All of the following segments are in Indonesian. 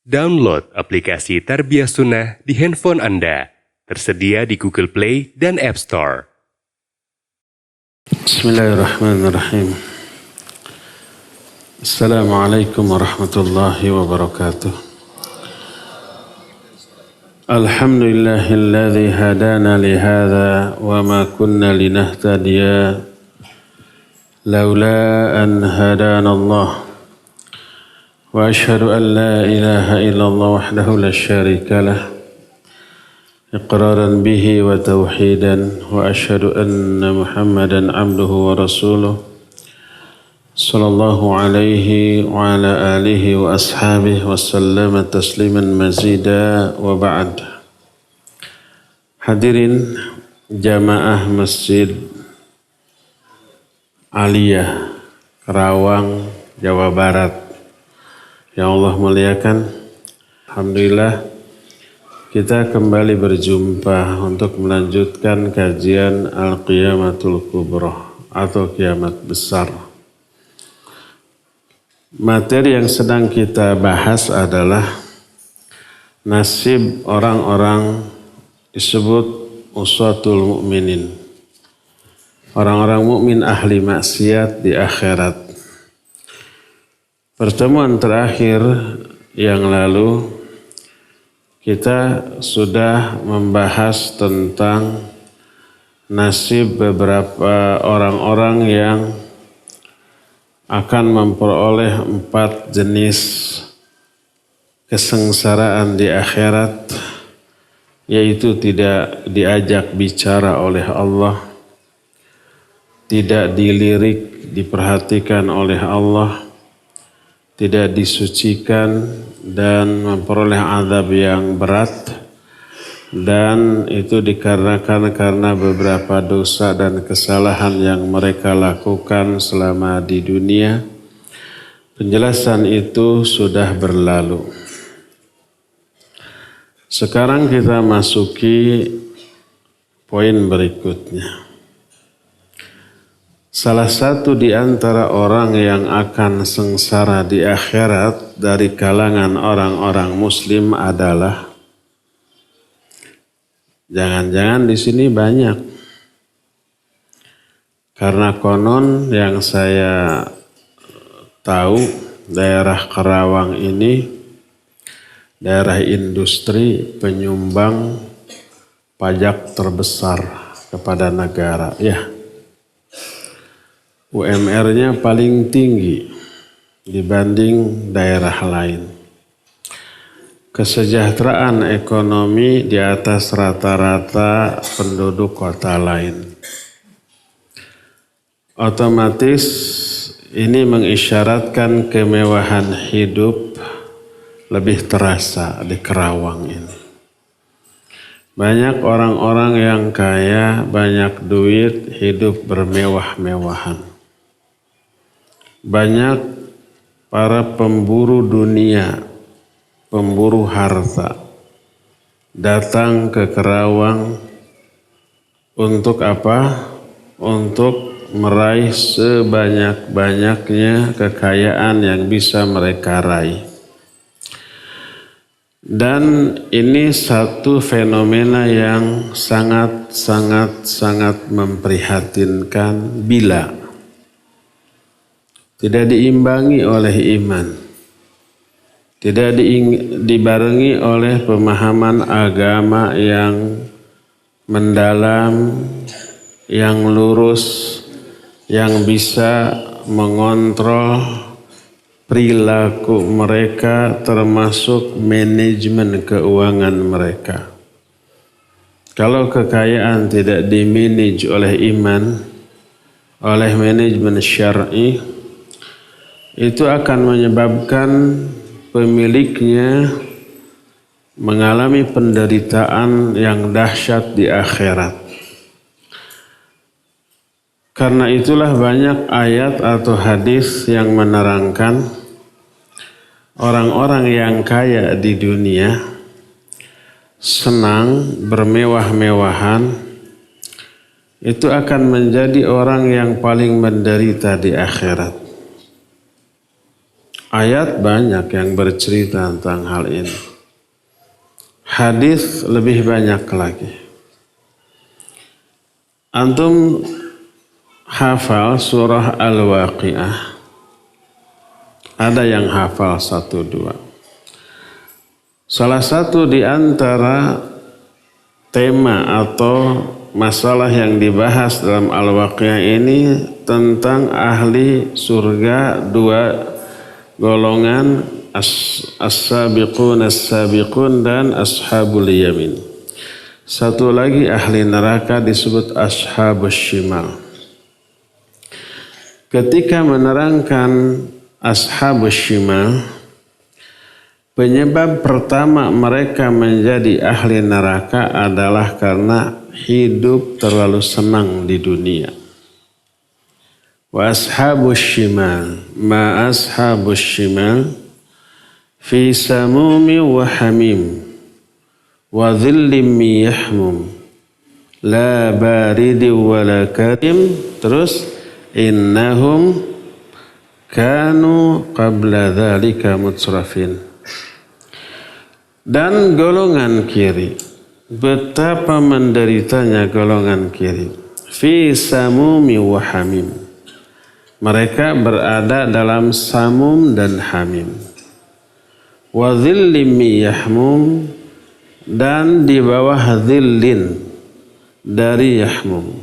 Download aplikasi Tarbiyah Sunnah di handphone Anda. Tersedia di Google Play dan App Store. Bismillahirrahmanirrahim. Assalamualaikum warahmatullahi wabarakatuh. Alhamdulillahilladzi hadana lihadza wa ma kunna linahtadiya laula an hadana Allah. Wa ashhadu an la ilaha illallah wahdahu la syarika lah. إقرارا به وتوحيدا وأشهد أن محمدا عبده ورسوله صلى الله عليه وعلى آله وأصحابه وسلم تسليما مزيدا وبعد. Hadirin jamaah Masjid Aliyah Karawang, Jawa Barat yang Allah muliakan, alhamdulillah kita kembali berjumpa untuk melanjutkan kajian Al-Qiyamatul Kubra atau kiamat besar. Materi yang sedang kita bahas adalah nasib orang-orang disebut uswatul mukminin. Orang-orang mukmin ahli maksiat di akhirat. Pertemuan terakhir yang lalu kita sudah membahas tentang nasib beberapa orang-orang yang akan memperoleh 4 jenis kesengsaraan di akhirat, yaitu tidak diajak bicara oleh Allah, tidak dilirik, diperhatikan oleh Allah, tidak disucikan dan memperoleh azab yang berat, dan itu dikarenakan karena beberapa dosa dan kesalahan yang mereka lakukan selama di dunia. Penjelasan itu sudah berlalu. Sekarang kita masuki poin berikutnya. Salah satu di antara orang yang akan sengsara di akhirat dari kalangan orang-orang muslim adalah, jangan-jangan di sini banyak. Karena konon yang saya tahu daerah Karawang ini daerah industri penyumbang pajak terbesar kepada negara. Ya. UMR-nya paling tinggi dibanding daerah lain. Kesejahteraan ekonomi di atas rata-rata penduduk kota lain. Otomatis ini mengisyaratkan kemewahan hidup lebih terasa di Karawang ini. Banyak orang-orang yang kaya, banyak duit, hidup bermewah-mewahan. Banyak para pemburu dunia, pemburu harta, datang ke Karawang untuk apa? Untuk meraih sebanyak-banyaknya kekayaan yang bisa mereka raih. Dan ini satu fenomena yang sangat memprihatinkan bila tidak diimbangi oleh iman, tidak dibarengi oleh pemahaman agama yang mendalam, yang lurus, yang bisa mengontrol perilaku mereka termasuk manajemen keuangan mereka. Kalau kekayaan tidak dimanage oleh iman, oleh manajemen syar'i, itu akan menyebabkan pemiliknya mengalami penderitaan yang dahsyat di akhirat. Karena itulah banyak ayat atau hadis yang menerangkan orang-orang yang kaya di dunia senang bermewah-mewahan, itu akan menjadi orang yang paling menderita di akhirat. Ayat banyak yang bercerita tentang hal ini. Hadis lebih banyak lagi. Antum hafal surah Al-Waqiah? Ada yang hafal 1-2. Salah satu di antara tema atau masalah yang dibahas dalam Al-Waqiah ini tentang ahli surga, dua golongan, as-sabiqun as-sabiqun dan ashabul yamin. Satu lagi ahli neraka disebut ashabus shimal. Ketika menerangkan ashabus shimal, penyebab pertama mereka menjadi ahli neraka adalah karena hidup terlalu senang di dunia. Wa ashabus shimal, ma ashabus shimal fi samumi wa hamim wa dhillim yahmum la baridi wa la karim. Terus innahum kanu qabla dhalika mutsrafin. Dan golongan kiri, betapa menderitanya golongan kiri. Fi samumi wa hamim, mereka berada dalam samum dan hamim. Wa dhillim yahmum, dan di bawah dhillin dari yahmum.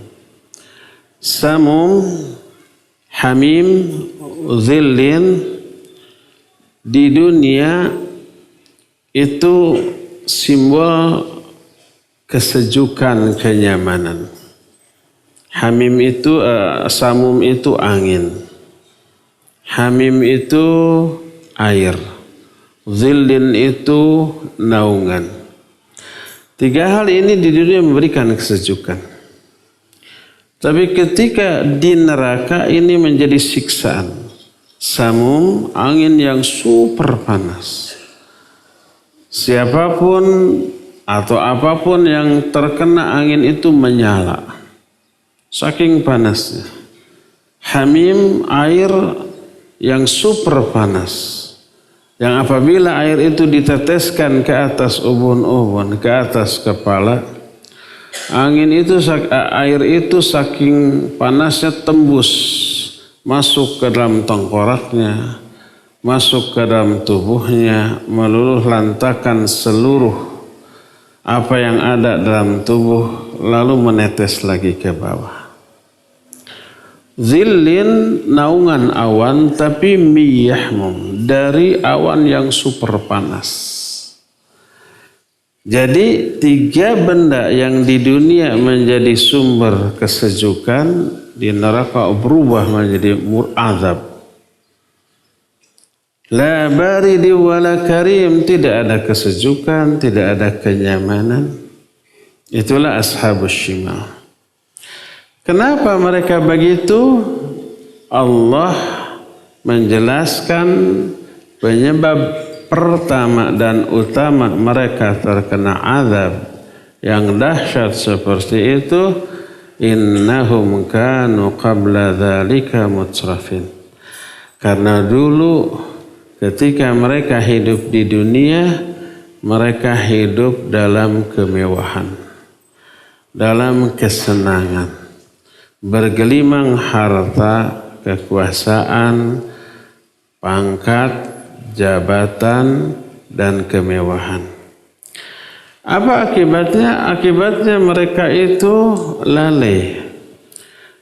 Samum, hamim, dhillin di dunia itu simbol kesejukan, kenyamanan. Hamim itu, samum itu angin. Hamim itu air. Zillin itu naungan. Tiga hal ini di dunia memberikan kesejukan. Tapi ketika di neraka ini menjadi siksaan. Samum, angin yang super panas. Siapapun atau apapun yang terkena angin itu menyala. Saking panasnya. Hamim, air yang super panas. Yang apabila air itu diteteskan ke atas ubun-ubun, ke atas kepala, air itu saking panasnya tembus masuk ke dalam tengkoraknya, masuk ke dalam tubuhnya, meluluh lantakan seluruh apa yang ada dalam tubuh, lalu menetes lagi ke bawah. Zillin, naungan awan, tapi miyahmum, dari awan yang super panas. Jadi tiga benda yang di dunia menjadi sumber kesejukan, di neraka berubah menjadi azab. La baridi wala karim, tidak ada kesejukan, tidak ada kenyamanan. Itulah ashabus shimal. Kenapa mereka begitu? Allah menjelaskan penyebab pertama dan utama mereka terkena azab yang dahsyat seperti itu. Innahum kanu qabla dzalika mutsrafin. Karena dulu ketika mereka hidup di dunia, mereka hidup dalam kemewahan, dalam kesenangan, bergelimang harta, kekuasaan, pangkat, jabatan, dan kemewahan. Apa akibatnya? Akibatnya mereka itu lalai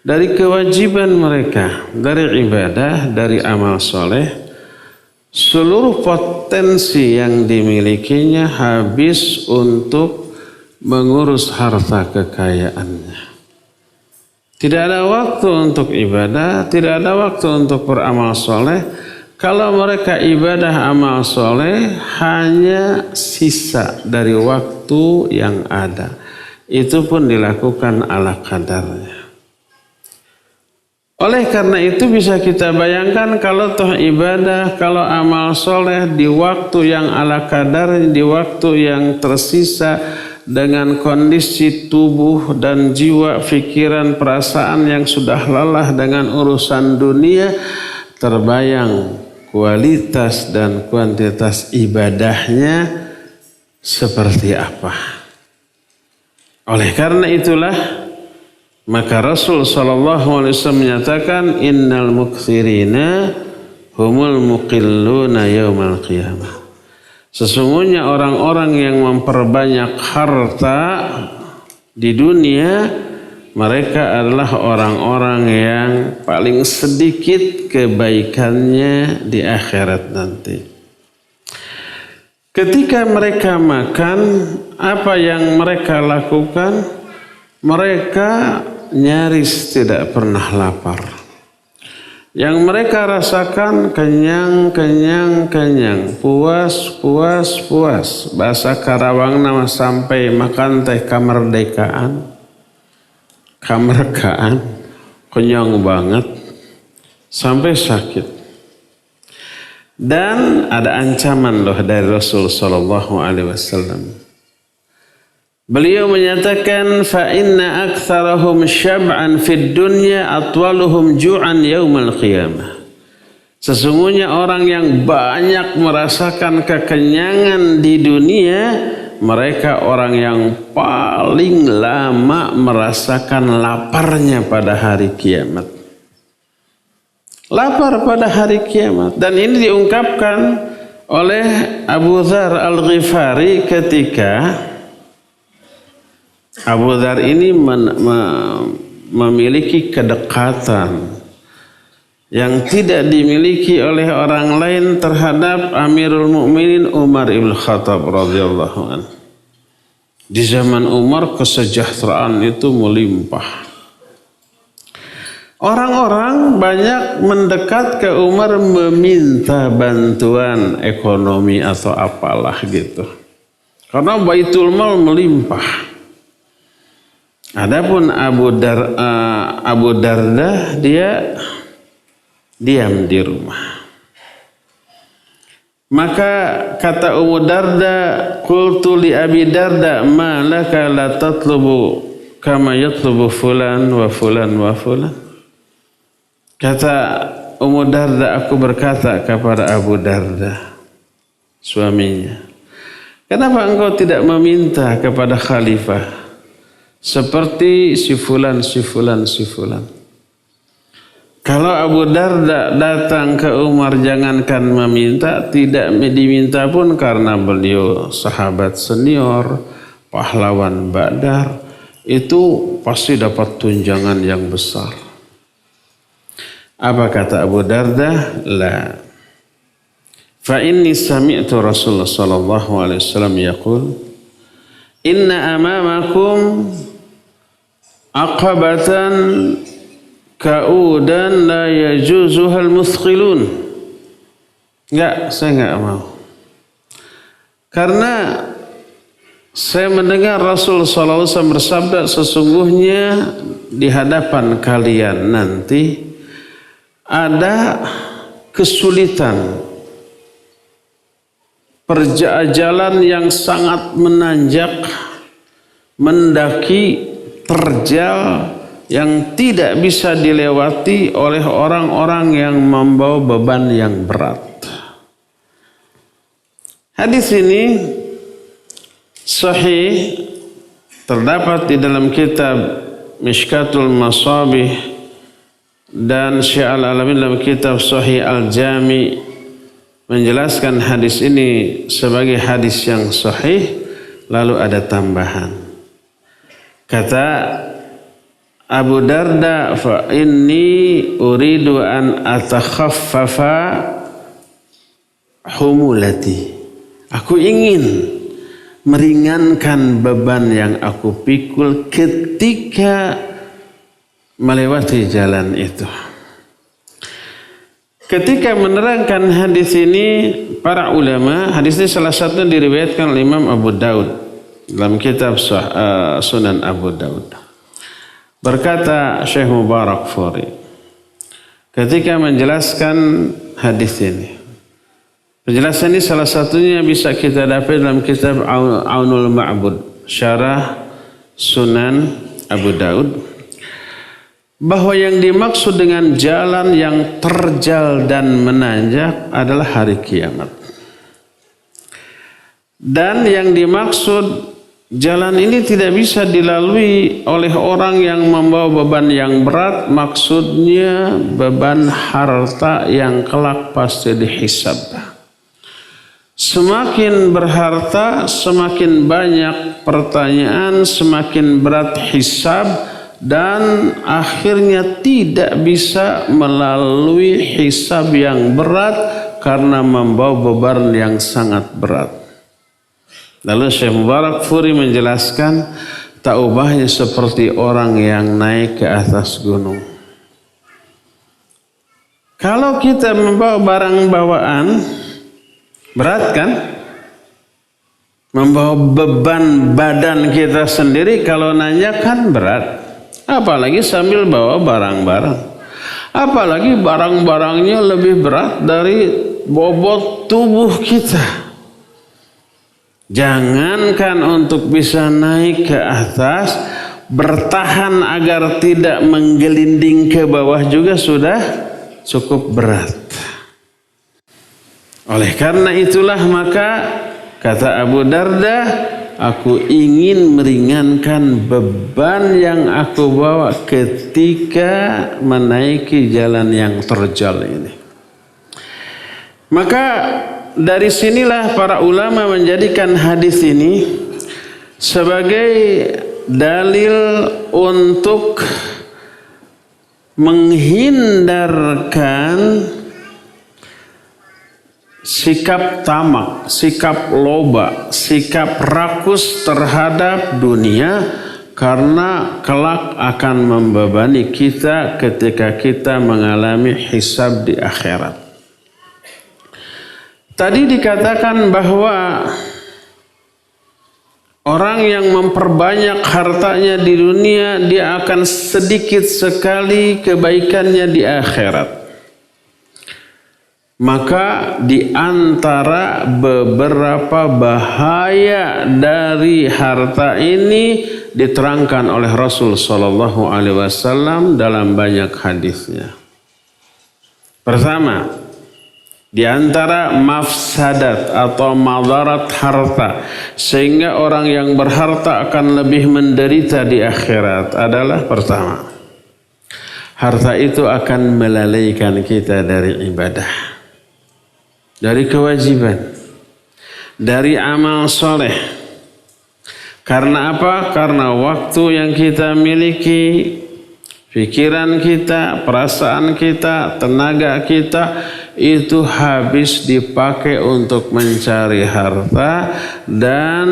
dari kewajiban mereka, dari ibadah, dari amal soleh. Seluruh potensi yang dimilikinya habis untuk mengurus harta kekayaannya. Tidak ada waktu untuk ibadah, tidak ada waktu untuk beramal soleh. Kalau mereka ibadah amal soleh, hanya sisa dari waktu yang ada. Itu pun dilakukan ala kadarnya. Oleh karena itu bisa kita bayangkan kalau toh ibadah, kalau amal soleh di waktu yang ala kadar, di waktu yang tersisa, dengan kondisi tubuh dan jiwa, pikiran, perasaan yang sudah lelah dengan urusan dunia, terbayang kualitas dan kuantitas ibadahnya seperti apa. Oleh karena itulah maka Rasul SAW menyatakan innal mukthirina humul muqilluna yaumal qiyamah. Sesungguhnya orang-orang yang memperbanyak harta di dunia, mereka adalah orang-orang yang paling sedikit kebaikannya di akhirat nanti. Ketika mereka makan, apa yang mereka lakukan? Mereka nyaris tidak pernah lapar. Yang mereka rasakan kenyang, puas. Bahasa Karawang nama sampai makan teh kamerdekaan, kenyang banget, sampai sakit. Dan ada ancaman loh dari Rasul Sallallahu Alaihi Wasallam. Beliau menyatakan fa inna aktsarahum syab'an fid dunya atwaluhum ju'an yaumal qiyamah. Sesungguhnya orang yang banyak merasakan kekenyangan di dunia, mereka orang yang paling lama merasakan laparnya pada hari kiamat. Lapar pada hari kiamat. Dan ini diungkapkan oleh Abu Dzar Al-Ghifari ketika Abu Dzar ini memiliki kedekatan yang tidak dimiliki oleh orang lain terhadap Amirul Mukminin Umar ibn Khattab radhiyallahu anhu. Di zaman Umar kesejahteraan itu melimpah. Orang-orang banyak mendekat ke Umar meminta bantuan ekonomi atau apalah gitu. Karena Baitul Mal melimpah. Adapun Abu Darda dia diam di rumah. Maka kata Ummu Darda, qultu li Abi Darda ma laka la tatlubu kama yatlubu fulan wa fulan wa fulan. Kata Ummu Darda, aku berkata kepada Abu Darda, suaminya, kenapa engkau tidak meminta kepada khalifah seperti si fulan. Kalau Abu Darda datang ke Umar, jangankan meminta, tidak diminta pun karena beliau sahabat senior, pahlawan Badar, itu pasti dapat tunjangan yang besar. Apa kata Abu Darda? La. Fa inni sami'tu Rasulullah sallallahu alaihi wasallam yaqul inna amamakum aqabatan ka'udan la yajuzuhal muthqilun. Enggak, saya enggak mau. Karena saya mendengar Rasul sallallahu alaihi wasallam bersabda, sesungguhnya di hadapan kalian nanti ada kesulitan, perjalanan yang sangat menanjak, mendaki terjal yang tidak bisa dilewati oleh orang-orang yang membawa beban yang berat. Hadis ini sahih, terdapat di dalam kitab Mishkatul Masabih dan Syekh Al-Alamin dalam kitab Sahih Al-Jami menjelaskan hadis ini sebagai hadis yang sahih. Lalu ada tambahan. Kata Abu Darda, fa inni uridu an atakhaffafa humulati. Aku ingin meringankan beban yang aku pikul ketika melewati jalan itu. Ketika menerangkan hadis ini, para ulama, hadis ini salah satunya diriwayatkan oleh Imam Abu Daud dalam kitab Sunan Abu Daud. Berkata Syekh Mubarak Furi ketika menjelaskan hadis ini, penjelasan ini salah satunya bisa kita dapat dalam kitab Aunul Ma'bud, Syarah Sunan Abu Daud. bahwa yang dimaksud dengan jalan yang terjal dan menanjak adalah hari kiamat. Dan yang dimaksud jalan ini tidak bisa dilalui oleh orang yang membawa beban yang berat, maksudnya beban harta yang kelak pasti dihisab. Semakin berharta, semakin banyak pertanyaan, semakin berat hisab, dan akhirnya tidak bisa melalui hisab yang berat karena membawa beban yang sangat berat. Lalu Syekh Mubarakfuri menjelaskan, tak ubahnya seperti orang yang naik ke atas gunung. Kalau kita membawa barang bawaan, berat kan? Membawa beban badan kita sendiri kalau nanjak kan berat. Apalagi sambil bawa barang-barang. Apalagi barang-barangnya lebih berat dari bobot tubuh kita. Jangankan untuk bisa naik ke atas, bertahan agar tidak menggelinding ke bawah juga sudah cukup berat. Oleh karena itulah maka kata Abu Darda, aku ingin meringankan beban yang aku bawa ketika menaiki jalan yang terjal ini. Maka dari sinilah para ulama menjadikan hadis ini sebagai dalil untuk menghindarkan sikap tamak, sikap loba, sikap rakus terhadap dunia, karena kelak akan membebani kita ketika kita mengalami hisab di akhirat. Tadi dikatakan bahwa orang yang memperbanyak hartanya di dunia, dia akan sedikit sekali kebaikannya di akhirat. Maka di antara beberapa bahaya dari harta ini diterangkan oleh Rasul Shallallahu Alaihi Wasallam dalam banyak hadisnya. Pertama, di antara mafsadat atau madarat harta sehingga orang yang berharta akan lebih menderita di akhirat adalah pertama, harta itu akan melalaikan kita dari ibadah, dari kewajiban, dari amal soleh. Karena apa? Karena waktu yang kita miliki, pikiran kita, perasaan kita, tenaga kita itu habis dipakai untuk mencari harta dan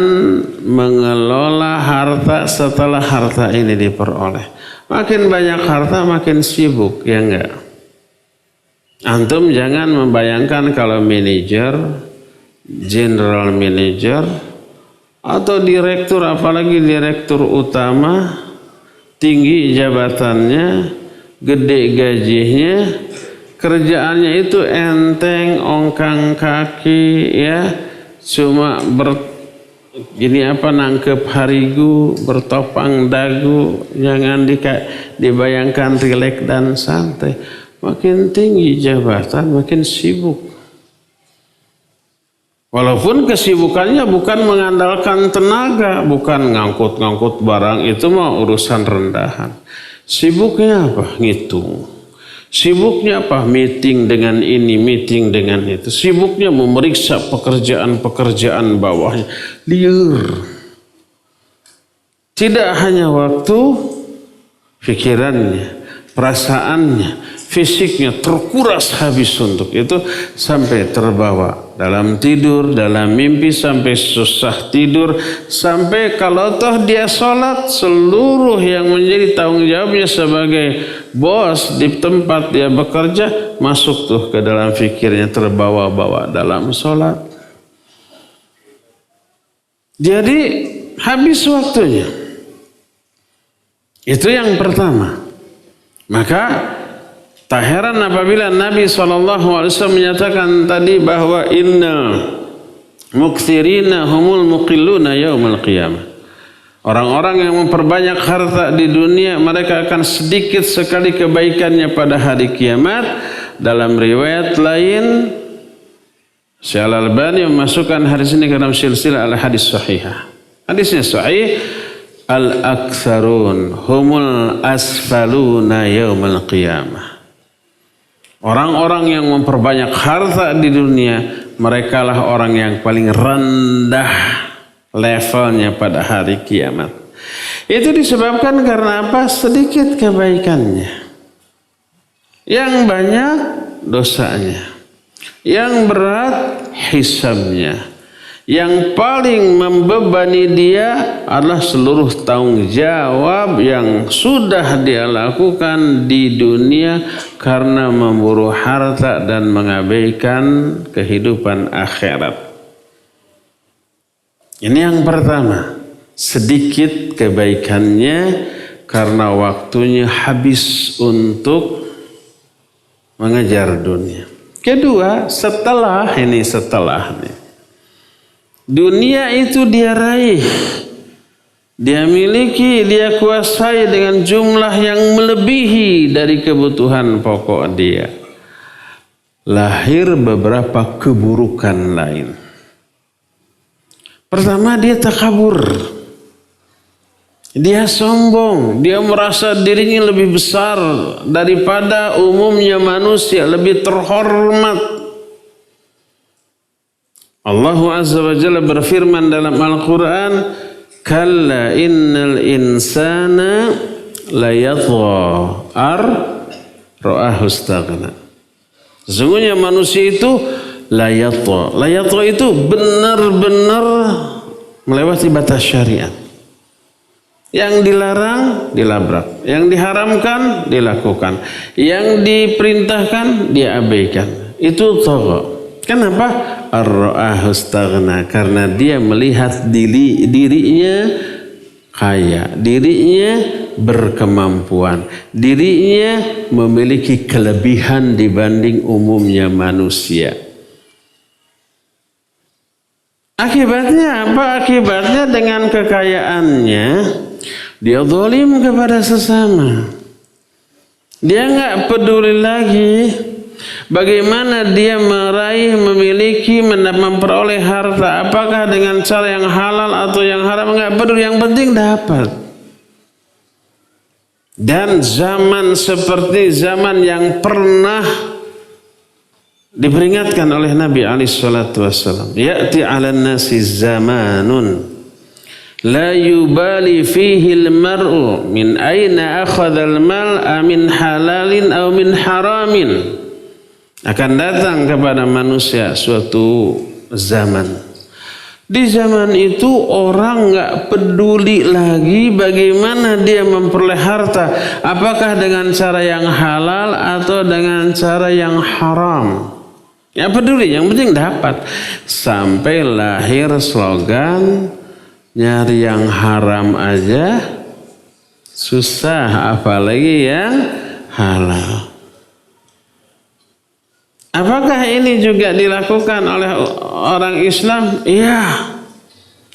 mengelola harta setelah harta ini diperoleh. Makin banyak harta makin sibuk, ya enggak? Antum jangan membayangkan kalau manajer, general manager, atau direktur, apalagi direktur utama, tinggi jabatannya, gede gajinya, kerjaannya itu enteng, ongkang kaki, ya, cuma nangkep harigu, bertopang dagu, jangan dibayangkan rileks dan santai. Makin tinggi jabatan, makin sibuk. Walaupun kesibukannya bukan mengandalkan tenaga, bukan ngangkut-ngangkut barang, itu mah urusan rendahan. Sibuknya apa? Ngitung. Sibuknya apa? Meeting dengan ini, meeting dengan itu. Sibuknya memeriksa pekerjaan-pekerjaan bawahnya. Liur. Tidak hanya waktu, pikirannya, perasaannya, fisiknya terkuras habis untuk itu sampai terbawa dalam tidur, dalam mimpi, sampai susah tidur, sampai kalau toh dia sholat, seluruh yang menjadi tanggung jawabnya sebagai bos di tempat dia bekerja masuk tuh ke dalam fikirnya, terbawa-bawa dalam sholat. Jadi habis waktunya. Itu yang pertama. Maka tak heran apabila Nabi SAW menyatakan tadi bahwa inna mukthirina humul muqilluna yaumal qiyamah. Orang-orang yang memperbanyak harta di dunia, mereka akan sedikit sekali kebaikannya pada hari kiamat. Dalam riwayat lain, Syekh Al-Albani memasukkan hadis ini ke dalam silsilah al-hadis sahihah. Hadisnya sahih, al-aktsarun humul asfaluna yaumal qiyamah. Orang-orang yang memperbanyak harta di dunia, merekalah orang yang paling rendah levelnya pada hari kiamat. Itu disebabkan karena apa? Sedikit kebaikannya, yang banyak dosanya, yang berat hisabnya. Yang paling membebani dia adalah seluruh tanggung jawab yang sudah dia lakukan di dunia karena memburu harta dan mengabaikan kehidupan akhirat. Ini yang pertama, sedikit kebaikannya karena waktunya habis untuk mengejar dunia. Kedua, setelah dunia itu dia raih, dia miliki, dia kuasai dengan jumlah yang melebihi dari kebutuhan pokok dia. Lahir beberapa keburukan lain. Pertama, dia takabur. Dia sombong, dia merasa dirinya lebih besar daripada umumnya manusia, lebih terhormat. Allah Azza wa Jalla berfirman dalam Al-Quran, kalla innal insana layatgha ra'ahu istaghna. Sesungguhnya manusia itu layatgha. Layatgha itu benar-benar melewati batas syariat. Yang dilarang dilabrak, yang diharamkan dilakukan, yang diperintahkan diabaikan. Itu tagha. Kenapa? Ar-ra'ahu istaghna, karena dia melihat dirinya kaya, dirinya berkemampuan, dirinya memiliki kelebihan dibanding umumnya manusia. Akibatnya apa? Akibatnya dengan kekayaannya dia zalim kepada sesama. Dia enggak peduli lagi bagaimana dia meraih, memiliki, memperoleh harta. Apakah dengan cara yang halal atau yang haram, enggak peduli. Yang penting dapat. Dan zaman seperti zaman yang pernah diperingatkan oleh Nabi SAW. Ya'ti 'alan nasi zamanun la yubali fihi al-mar'u min aina akhadha al-mal min halalin aw min haramin. Akan datang kepada manusia suatu zaman. Di zaman itu orang enggak peduli lagi bagaimana dia memperoleh harta. Apakah dengan cara yang halal atau dengan cara yang haram. Ya peduli, yang penting dapat. Sampai lahir slogan, nyari yang haram aja susah, apalagi yang halal. Apakah ini juga dilakukan oleh orang Islam? Iya.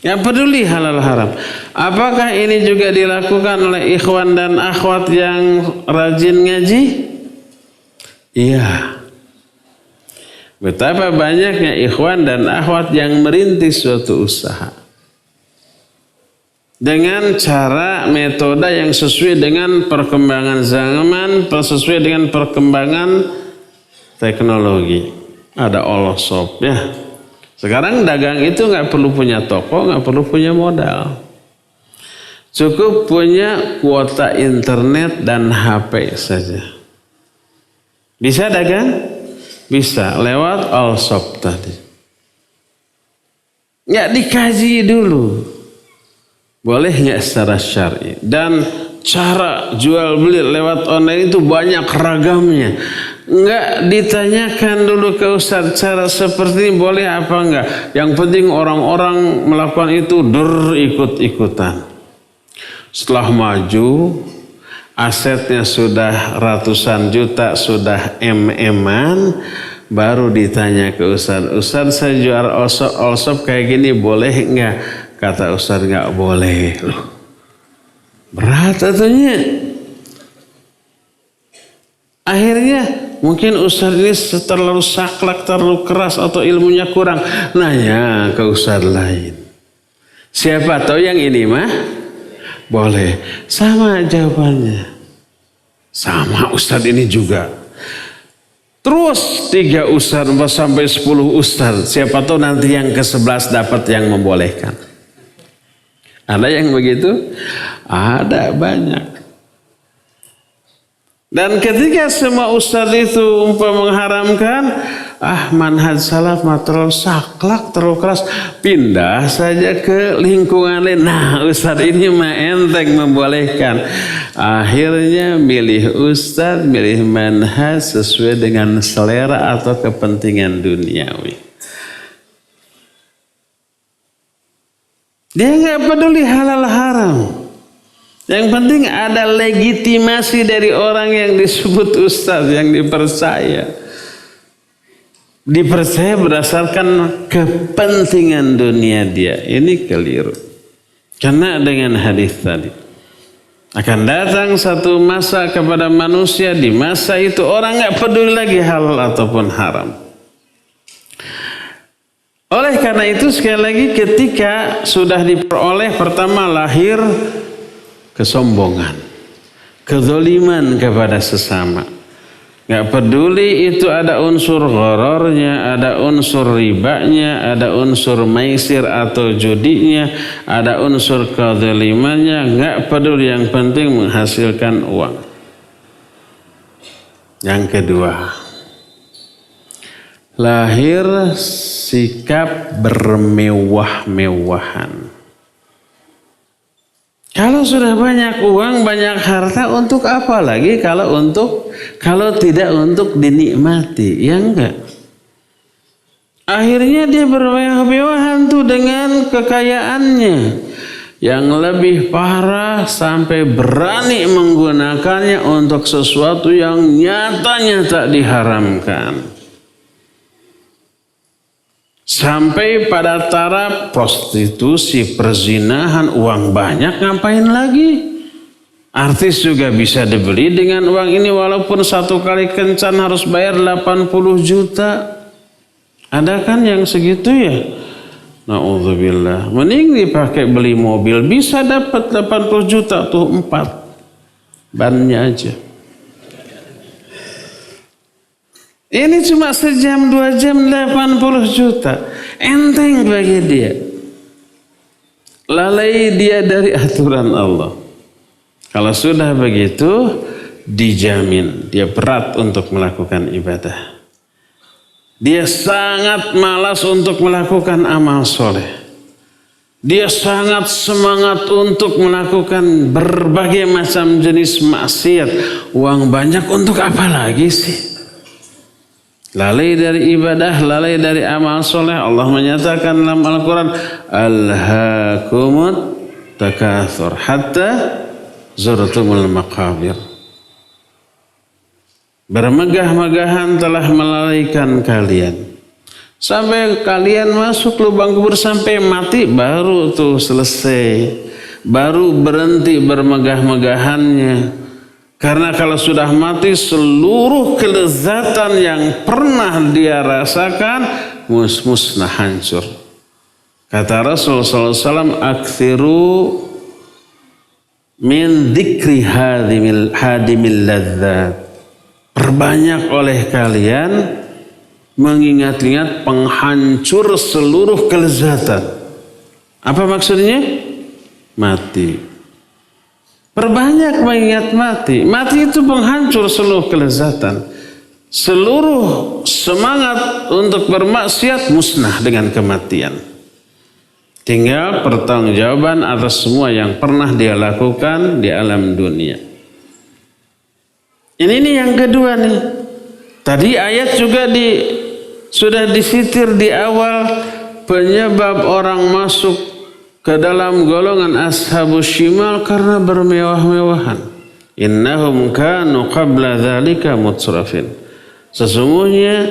Yang peduli halal haram. Apakah ini juga dilakukan oleh ikhwan dan akhwat yang rajin ngaji? Iya. Betapa banyaknya ikhwan dan akhwat yang merintis suatu usaha dengan cara metode yang sesuai dengan perkembangan zaman, sesuai dengan perkembangan teknologi. Ada all shop ya. Sekarang dagang itu nggak perlu punya toko, nggak perlu punya modal. Cukup punya kuota internet dan HP saja. Bisa dagang? Bisa lewat all shop tadi. Nggak dikaji dulu. Boleh nggak secara syar'i? Dan cara jual beli lewat online itu banyak ragamnya. Nggak ditanyakan dulu ke ustaz cara seperti ini boleh apa enggak. Yang penting orang-orang melakukan itu ikut-ikutan. Setelah maju, asetnya sudah ratusan juta, sudah M-an, baru ditanya ke ustaz, ustaz saya jual all shop kayak gini boleh enggak? Kata ustaz enggak boleh loh. Berat atunya. Akhirnya mungkin ustaz ini terlalu saklek, terlalu keras atau ilmunya kurang. Nanya ke ustaz lain. Siapa tahu yang ini mah boleh. Sama jawabannya. Sama ustaz ini juga. Terus 3 ustaz sampai 10 ustaz. Siapa tahu nanti yang ke-11 dapat yang membolehkan. Ada yang begitu? Ada banyak. Dan ketika semua ustaz itu mengharamkan, manhaj salaf mah terlalu saklek, terlalu keras, pindah saja ke lingkungan lain. Nah, ustaz ini mah enteng membolehkan. Akhirnya milih ustaz, milih manhaj sesuai dengan selera atau kepentingan duniawi. Dia nggak peduli halal haram. Yang penting ada legitimasi dari orang yang disebut ustaz, yang dipercaya. Dipercaya berdasarkan kepentingan dunia dia. Ini keliru. Karena dengan hadis tadi. Akan datang satu masa kepada manusia, di masa itu orang nggak peduli lagi halal ataupun haram. Oleh karena itu sekali lagi ketika sudah diperoleh, pertama lahir kesombongan, kezaliman kepada sesama. Gak peduli itu ada unsur gharornya, ada unsur ribanya, ada unsur maisir atau judinya, ada unsur kezalimannya, gak peduli, yang penting menghasilkan uang. Yang kedua, lahir sikap bermewah-mewahan. Kalau sudah banyak uang, banyak harta, untuk apa lagi kalau tidak untuk dinikmati? Ya enggak. Akhirnya dia bermewah-mewahan tuh dengan kekayaannya. Yang lebih parah sampai berani menggunakannya untuk sesuatu yang nyatanya tak diharamkan. Sampai pada taraf prostitusi, perzinahan, uang banyak ngapain lagi? Artis juga bisa dibeli dengan uang ini, walaupun satu kali kencan harus bayar 80 juta. Ada kan yang segitu ya? Na'udzubillah. Mending dipakai beli mobil, bisa dapat 80 juta tuh 4 bannya aja. Ini cuma sejam 2 jam 80 juta. Enteng bagi dia. Lalai dia dari aturan Allah. Kalau sudah begitu, dijamin dia berat untuk melakukan ibadah. Dia sangat malas untuk melakukan amal soleh. Dia sangat semangat untuk melakukan berbagai macam jenis maksiat. Uang banyak untuk apa lagi sih? Lalai dari ibadah, lalai dari amal soleh. Allah menyatakan dalam Al-Quran, Alhaakumut takatsur hatta zurtumul maqabir. Bermegah-megahan telah melalaikan kalian. Sampai kalian masuk lubang kubur, sampai mati baru tuh selesai. Baru berhenti bermegah-megahannya. Karena kalau sudah mati, seluruh kelezatan yang pernah dia rasakan musnah, hancur. Kata Rasul SAW, Aktsiru min dzikri hadimil ladzat. Perbanyak oleh kalian mengingat-ingat penghancur seluruh kelezatan. Apa maksudnya? Mati. Perbanyak mengingat mati. Mati itu penghancur seluruh kelezatan. Seluruh semangat untuk bermaksiat musnah dengan kematian. Tinggal pertanggungjawaban atas semua yang pernah dia lakukan di alam dunia. Ini yang kedua nih. Tadi ayat juga sudah disitir di awal penyebab orang masuk ke dalam golongan ashabus shimal karena bermewah-mewahan. Innahum kanu qabla dzalika mutsrafin. Sesungguhnya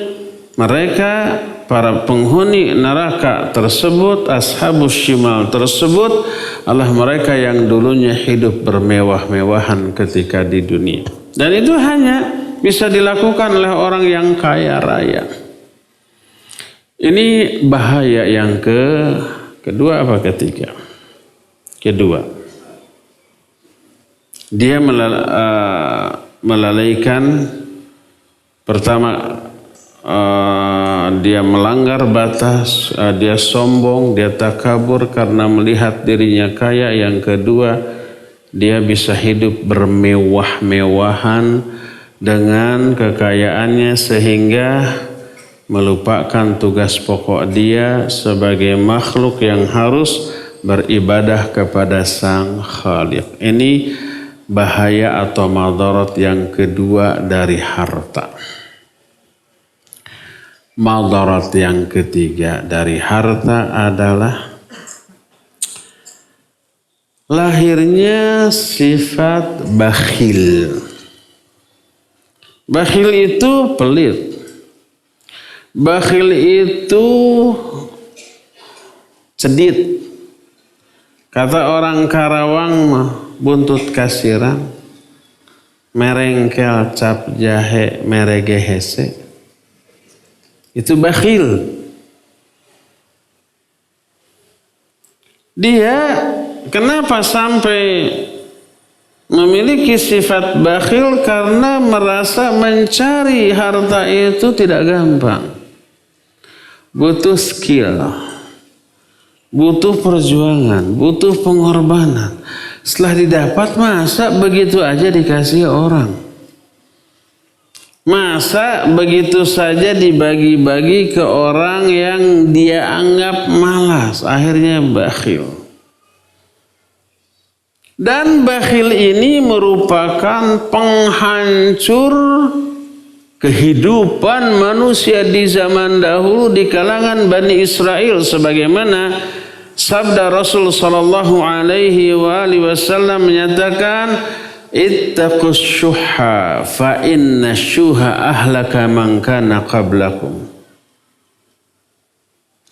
mereka para penghuni neraka tersebut, ashabus shimal tersebut adalah mereka yang dulunya hidup bermewah-mewahan ketika di dunia. Dan itu hanya bisa dilakukan oleh orang yang kaya raya. Ini bahaya yang kedua apa ketiga? Kedua, dia melalaikan, pertama dia melanggar batas, dia sombong, dia takabur karena melihat dirinya kaya. Yang kedua, dia bisa hidup bermewah-mewahan dengan kekayaannya sehingga melupakan tugas pokok dia sebagai makhluk yang harus beribadah kepada Sang Khaliq. Ini bahaya atau madarat yang kedua dari harta. Madarat yang ketiga dari harta adalah lahirnya sifat bakhil. Bakhil itu pelit. Bakhil itu cedit. Kata orang Karawang mah buntut kasiran, merengkel cap jahe merege hese. Itu bakhil. Dia kenapa sampai memiliki sifat bakhil? Karena merasa mencari harta itu tidak gampang. Butuh skill, butuh perjuangan, butuh pengorbanan. Setelah didapat, masa begitu aja dikasih orang? Masa begitu saja dibagi-bagi ke orang yang dia anggap malas? Akhirnya bakhil. Dan bakhil ini merupakan penghancur kehidupan manusia di zaman dahulu di kalangan Bani Israel, sebagaimana sabda Rasul sallallahu alaihi wasallam menyatakan, ittaqus syuhha fa inna syuha ahlaka man kana qablakum.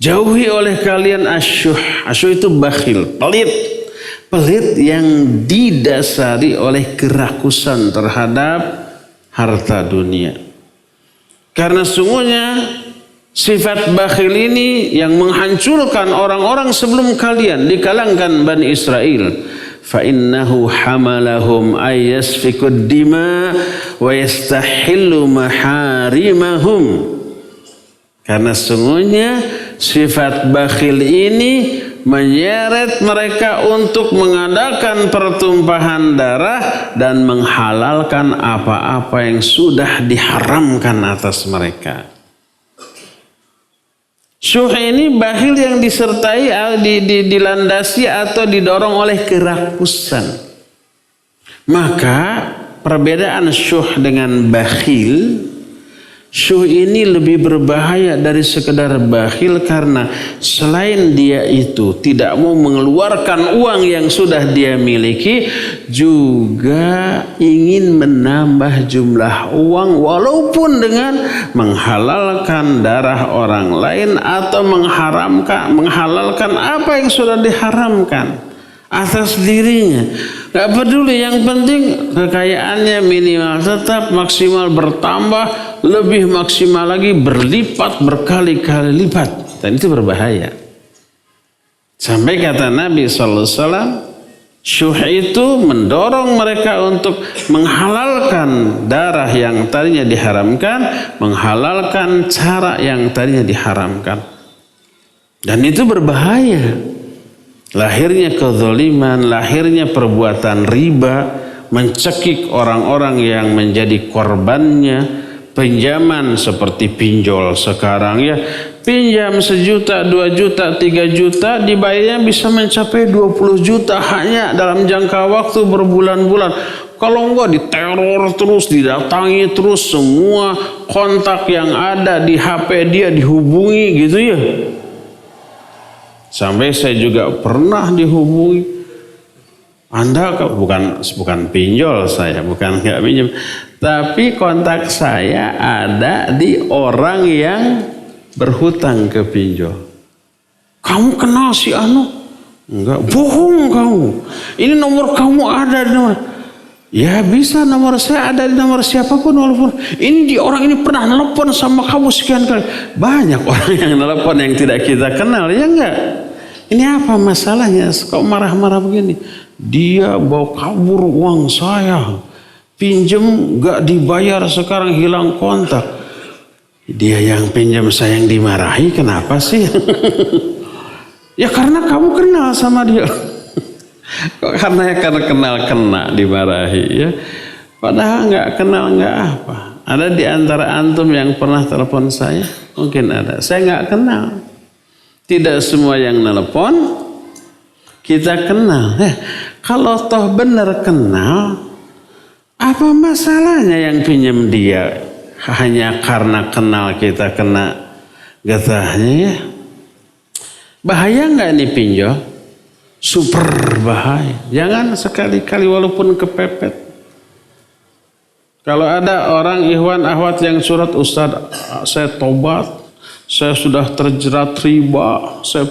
Jauhi oleh kalian asyuh. Asyuh itu bakhil, pelit. Pelit yang didasari oleh kerakusan terhadap harta dunia. Karena sungguhnya sifat bakhil ini yang menghancurkan orang-orang sebelum kalian di kalangan Bani Israel. Fa innahu hamalahum ayyasfikud dima wa yastahillu maharimahum. Karena sungguhnya sifat bakhil ini menyeret mereka untuk mengadakan pertumpahan darah dan menghalalkan apa-apa yang sudah diharamkan atas mereka. Syuh ini bakhil yang disertai, dilandasi atau didorong oleh kerakusan. Maka perbedaan syuh dengan bakhil, syuh ini lebih berbahaya dari sekedar bakhil karena selain dia itu tidak mau mengeluarkan uang yang sudah dia miliki, juga ingin menambah jumlah uang walaupun dengan menghalalkan darah orang lain atau menghalalkan apa yang sudah diharamkan atas dirinya. Gak peduli, yang penting kekayaannya minimal tetap, maksimal bertambah, lebih maksimal lagi berlipat, berkali-kali lipat. Dan itu berbahaya. Sampai kata Nabi SAW, syuh itu mendorong mereka untuk menghalalkan darah yang tadinya diharamkan, menghalalkan cara yang tadinya diharamkan. Dan itu berbahaya. Lahirnya kezaliman, lahirnya perbuatan riba, mencekik orang-orang yang menjadi korbannya, pinjaman seperti pinjol sekarang ya, pinjam 1 juta, 2 juta, 3 juta, dibayarnya bisa mencapai 20 juta hanya dalam jangka waktu berbulan-bulan. Kalau enggak diteror terus, didatangi terus, semua kontak yang ada di HP dia dihubungi gitu ya. Sampai saya juga pernah dihubungi. Anda bukan pinjol saya, bukan nggak pinjam, tapi kontak saya ada di orang yang berhutang ke pinjol. Kamu kenal si Anu? Enggak, bohong kamu. Ini nomor kamu ada di nomor. Ya bisa nomor saya ada di nomor siapapun walaupun ini orang ini pernah nelpon sama kamu sekian kali. Banyak orang yang nelpon yang tidak kita kenal, ya enggak? Ini apa masalahnya? Kok marah-marah begini? Dia bawa kabur uang saya. Pinjem enggak dibayar, sekarang hilang kontak. Dia yang pinjam saya yang dimarahi, kenapa sih? Ya karena kamu kenal sama dia. Kok karena kenal dimarahi ya. Padahal nggak kenal nggak apa. Ada di antara antum yang pernah telepon saya? Mungkin ada. Saya nggak kenal. Tidak semua yang telepon kita kenal. Kalau toh benar kenal, apa masalahnya yang pinjam dia? Hanya karena kenal kita kena getahnya ya. Bahaya nggak nih pinjol? Super bahaya. Jangan sekali-kali walaupun kepepet. Kalau ada orang ikhwan akhwat yang surat, Ustaz saya tobat, saya sudah terjerat riba, saya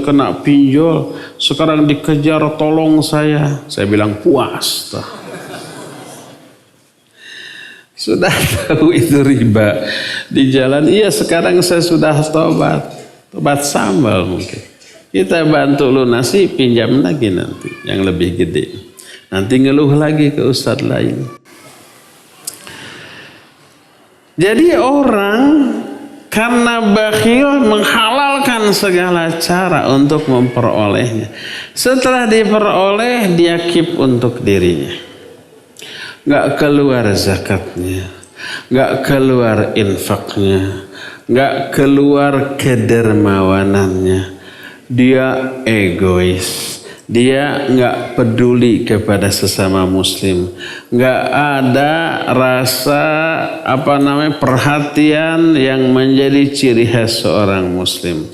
kena pinjol, sekarang dikejar tolong saya bilang puas. Sudah tahu itu riba di jalan, iya sekarang saya sudah tobat sambal mungkin. Kita bantu lunasi, pinjam lagi nanti yang lebih gede. Nanti ngeluh lagi ke ustadz lain. Jadi orang karena bakhil menghalalkan segala cara untuk memperolehnya. Setelah diperoleh dia keep untuk dirinya. Gak keluar zakatnya, gak keluar infaknya, gak keluar kedermawanannya. Dia egois, dia nggak peduli kepada sesama muslim, nggak ada rasa perhatian yang menjadi ciri khas seorang muslim.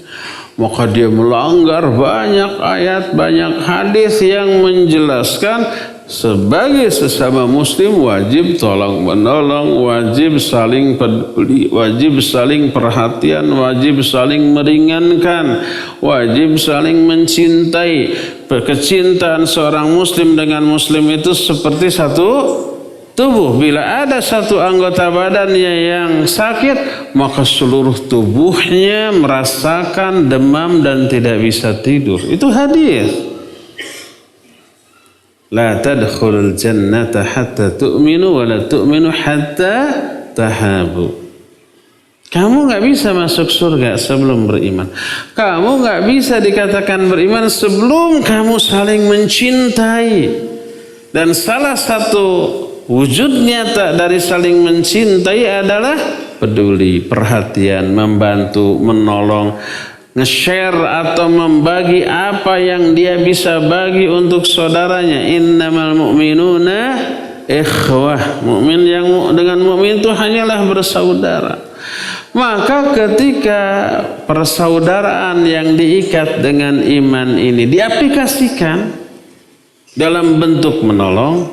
Maka dia melanggar banyak ayat, banyak hadis yang menjelaskan sebagai sesama muslim wajib tolong menolong, wajib saling peduli, wajib saling perhatian, wajib saling meringankan, wajib saling mencintai. Kecintaan seorang muslim dengan muslim itu seperti satu tubuh. Bila ada satu anggota badannya yang sakit, maka seluruh tubuhnya merasakan demam dan tidak bisa tidur. Itu hadis. La tadkhulul jannata hatta tu'minu wa la tu'minu hatta tahabu. Kamu nggak bisa masuk surga sebelum beriman. Kamu nggak bisa dikatakan beriman sebelum kamu saling mencintai. Dan salah satu wujud nyata dari saling mencintai adalah peduli, perhatian, membantu, menolong, nge-share atau membagi apa yang dia bisa bagi untuk saudaranya. Innamal mu'minuna ikhwah. Mukmin yang dengan mukmin itu hanyalah bersaudara. Maka ketika persaudaraan yang diikat dengan iman ini diaplikasikan dalam bentuk menolong,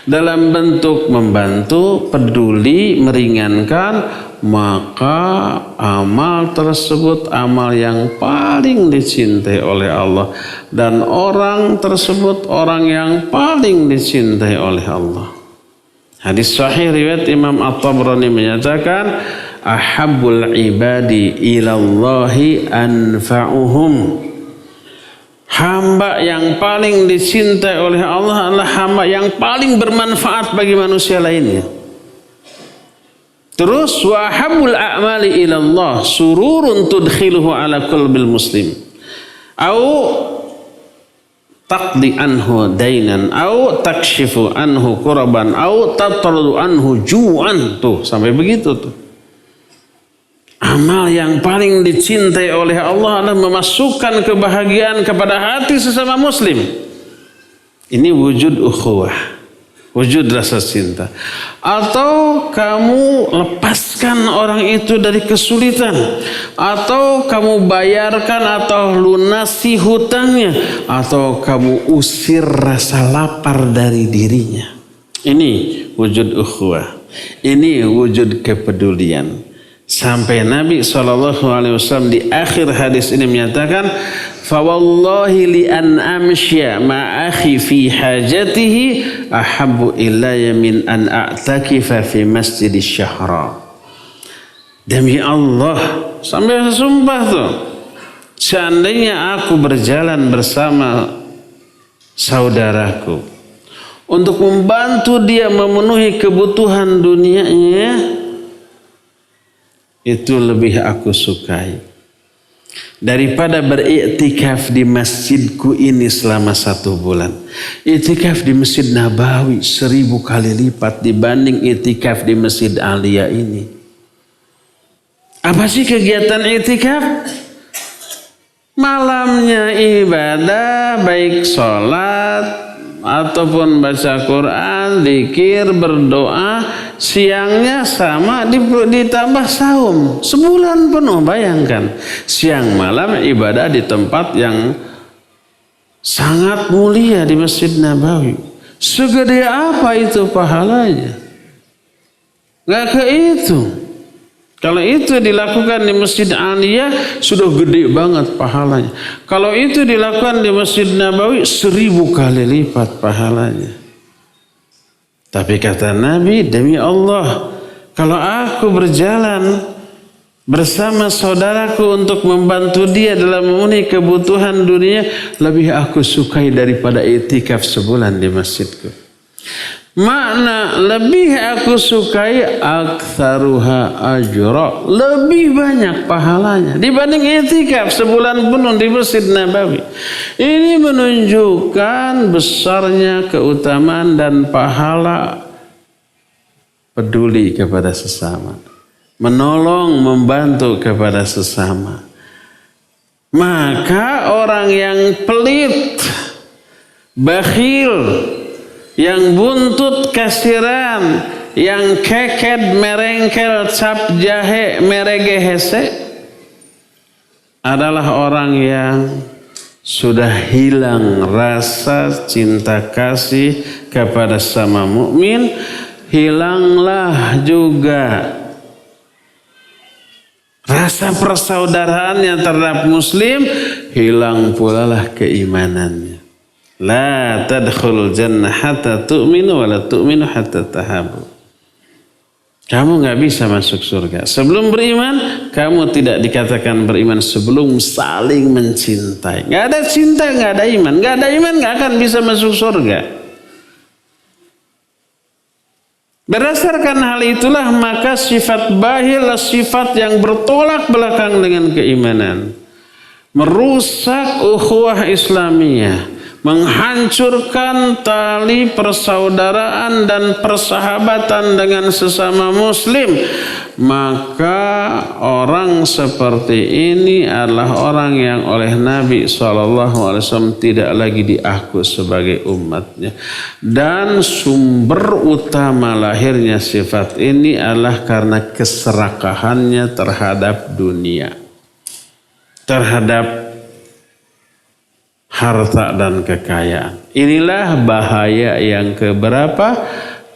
dalam bentuk membantu, peduli, meringankan, maka amal tersebut amal yang paling dicintai oleh Allah, dan orang tersebut orang yang paling dicintai oleh Allah. Hadis sahih riwayat Imam At-Tabrani menyatakan, ahabbul ibadi ilallahi anfa'uhum. Hamba yang paling dicintai oleh Allah adalah hamba yang paling bermanfaat bagi manusia lainnya. Terus wa habbul a'mali ilallah sururun tudkhiluhu ala qalbil muslim. Au taqdi anhu dainan au takshifu anhu qurban au tatradu anhu ju'an. Tuh sampai begitu tuh. Amal yang paling dicintai oleh Allah adalah memasukkan kebahagiaan kepada hati sesama muslim. Ini wujud ukhuwah, wujud rasa cinta. Atau kamu lepaskan orang itu dari kesulitan, atau kamu bayarkan atau lunasi hutangnya, atau kamu usir rasa lapar dari dirinya. Ini wujud ukhuwah, ini wujud kepedulian. Sampai Nabi SAW di akhir hadis ini menyatakan, fawallahi li an amsya ma'akhi fi hajatihi ahabbu ilayya min an a'takifa fi masjidis syahra. Demi Allah, sampai sumpah tuh, seandainya aku berjalan bersama saudaraku untuk membantu dia memenuhi kebutuhan dunianya, itu lebih aku sukai daripada beriktikaf di masjidku ini selama 1 bulan. Iktikaf di Masjid Nabawi 1000 kali lipat dibanding iktikaf di Masjid Aliyah ini. Apa sih kegiatan iktikaf? Malamnya ibadah, baik sholat ataupun baca Quran, zikir, berdoa. Siangnya sama ditambah saum. Sebulan penuh, bayangkan. Siang malam ibadah di tempat yang sangat mulia di Masjid Nabawi. Segede apa itu pahalanya? Gak ke itu. Kalau itu dilakukan di Masjid Aliyah sudah gede banget pahalanya. Kalau itu dilakukan di Masjid Nabawi 1000 kali lipat pahalanya. Tapi kata Nabi, demi Allah, kalau aku berjalan bersama saudaraku untuk membantu dia dalam memenuhi kebutuhan dunia, lebih aku sukai daripada iktikaf sebulan di masjidku. Makna lebih aku sukai aktsaruha ajra, lebih banyak pahalanya dibanding iktikaf sebulan penuh di Masjid Nabawi. Ini menunjukkan besarnya keutamaan dan pahala peduli kepada sesama, menolong, membantu kepada sesama. Maka orang yang pelit, bakhil, yang buntut kasiran, yang keked merengkel cap jahe merege hese adalah orang yang sudah hilang rasa cinta kasih kepada sama mukmin, hilanglah juga rasa persaudaraannya terhadap muslim, hilang pula lah keimanannya. La tadkhulul jannah hatta tu'minu wa la tu'minu hatta tahabu. Kamu gak bisa masuk surga sebelum beriman. Kamu tidak dikatakan beriman sebelum saling mencintai. Gak ada cinta, gak ada iman. Gak ada iman gak akan bisa masuk surga. Berdasarkan hal itulah maka sifat bakhil adalah sifat yang bertolak belakang dengan keimanan. Merusak ukhuwah Islamiyah, menghancurkan tali persaudaraan dan persahabatan dengan sesama muslim. Maka orang seperti ini adalah orang yang oleh Nabi SAW tidak lagi diaku sebagai umatnya. Dan sumber utama lahirnya sifat ini adalah karena keserakahannya terhadap dunia, terhadap harta dan kekayaan. Inilah bahaya yang keberapa?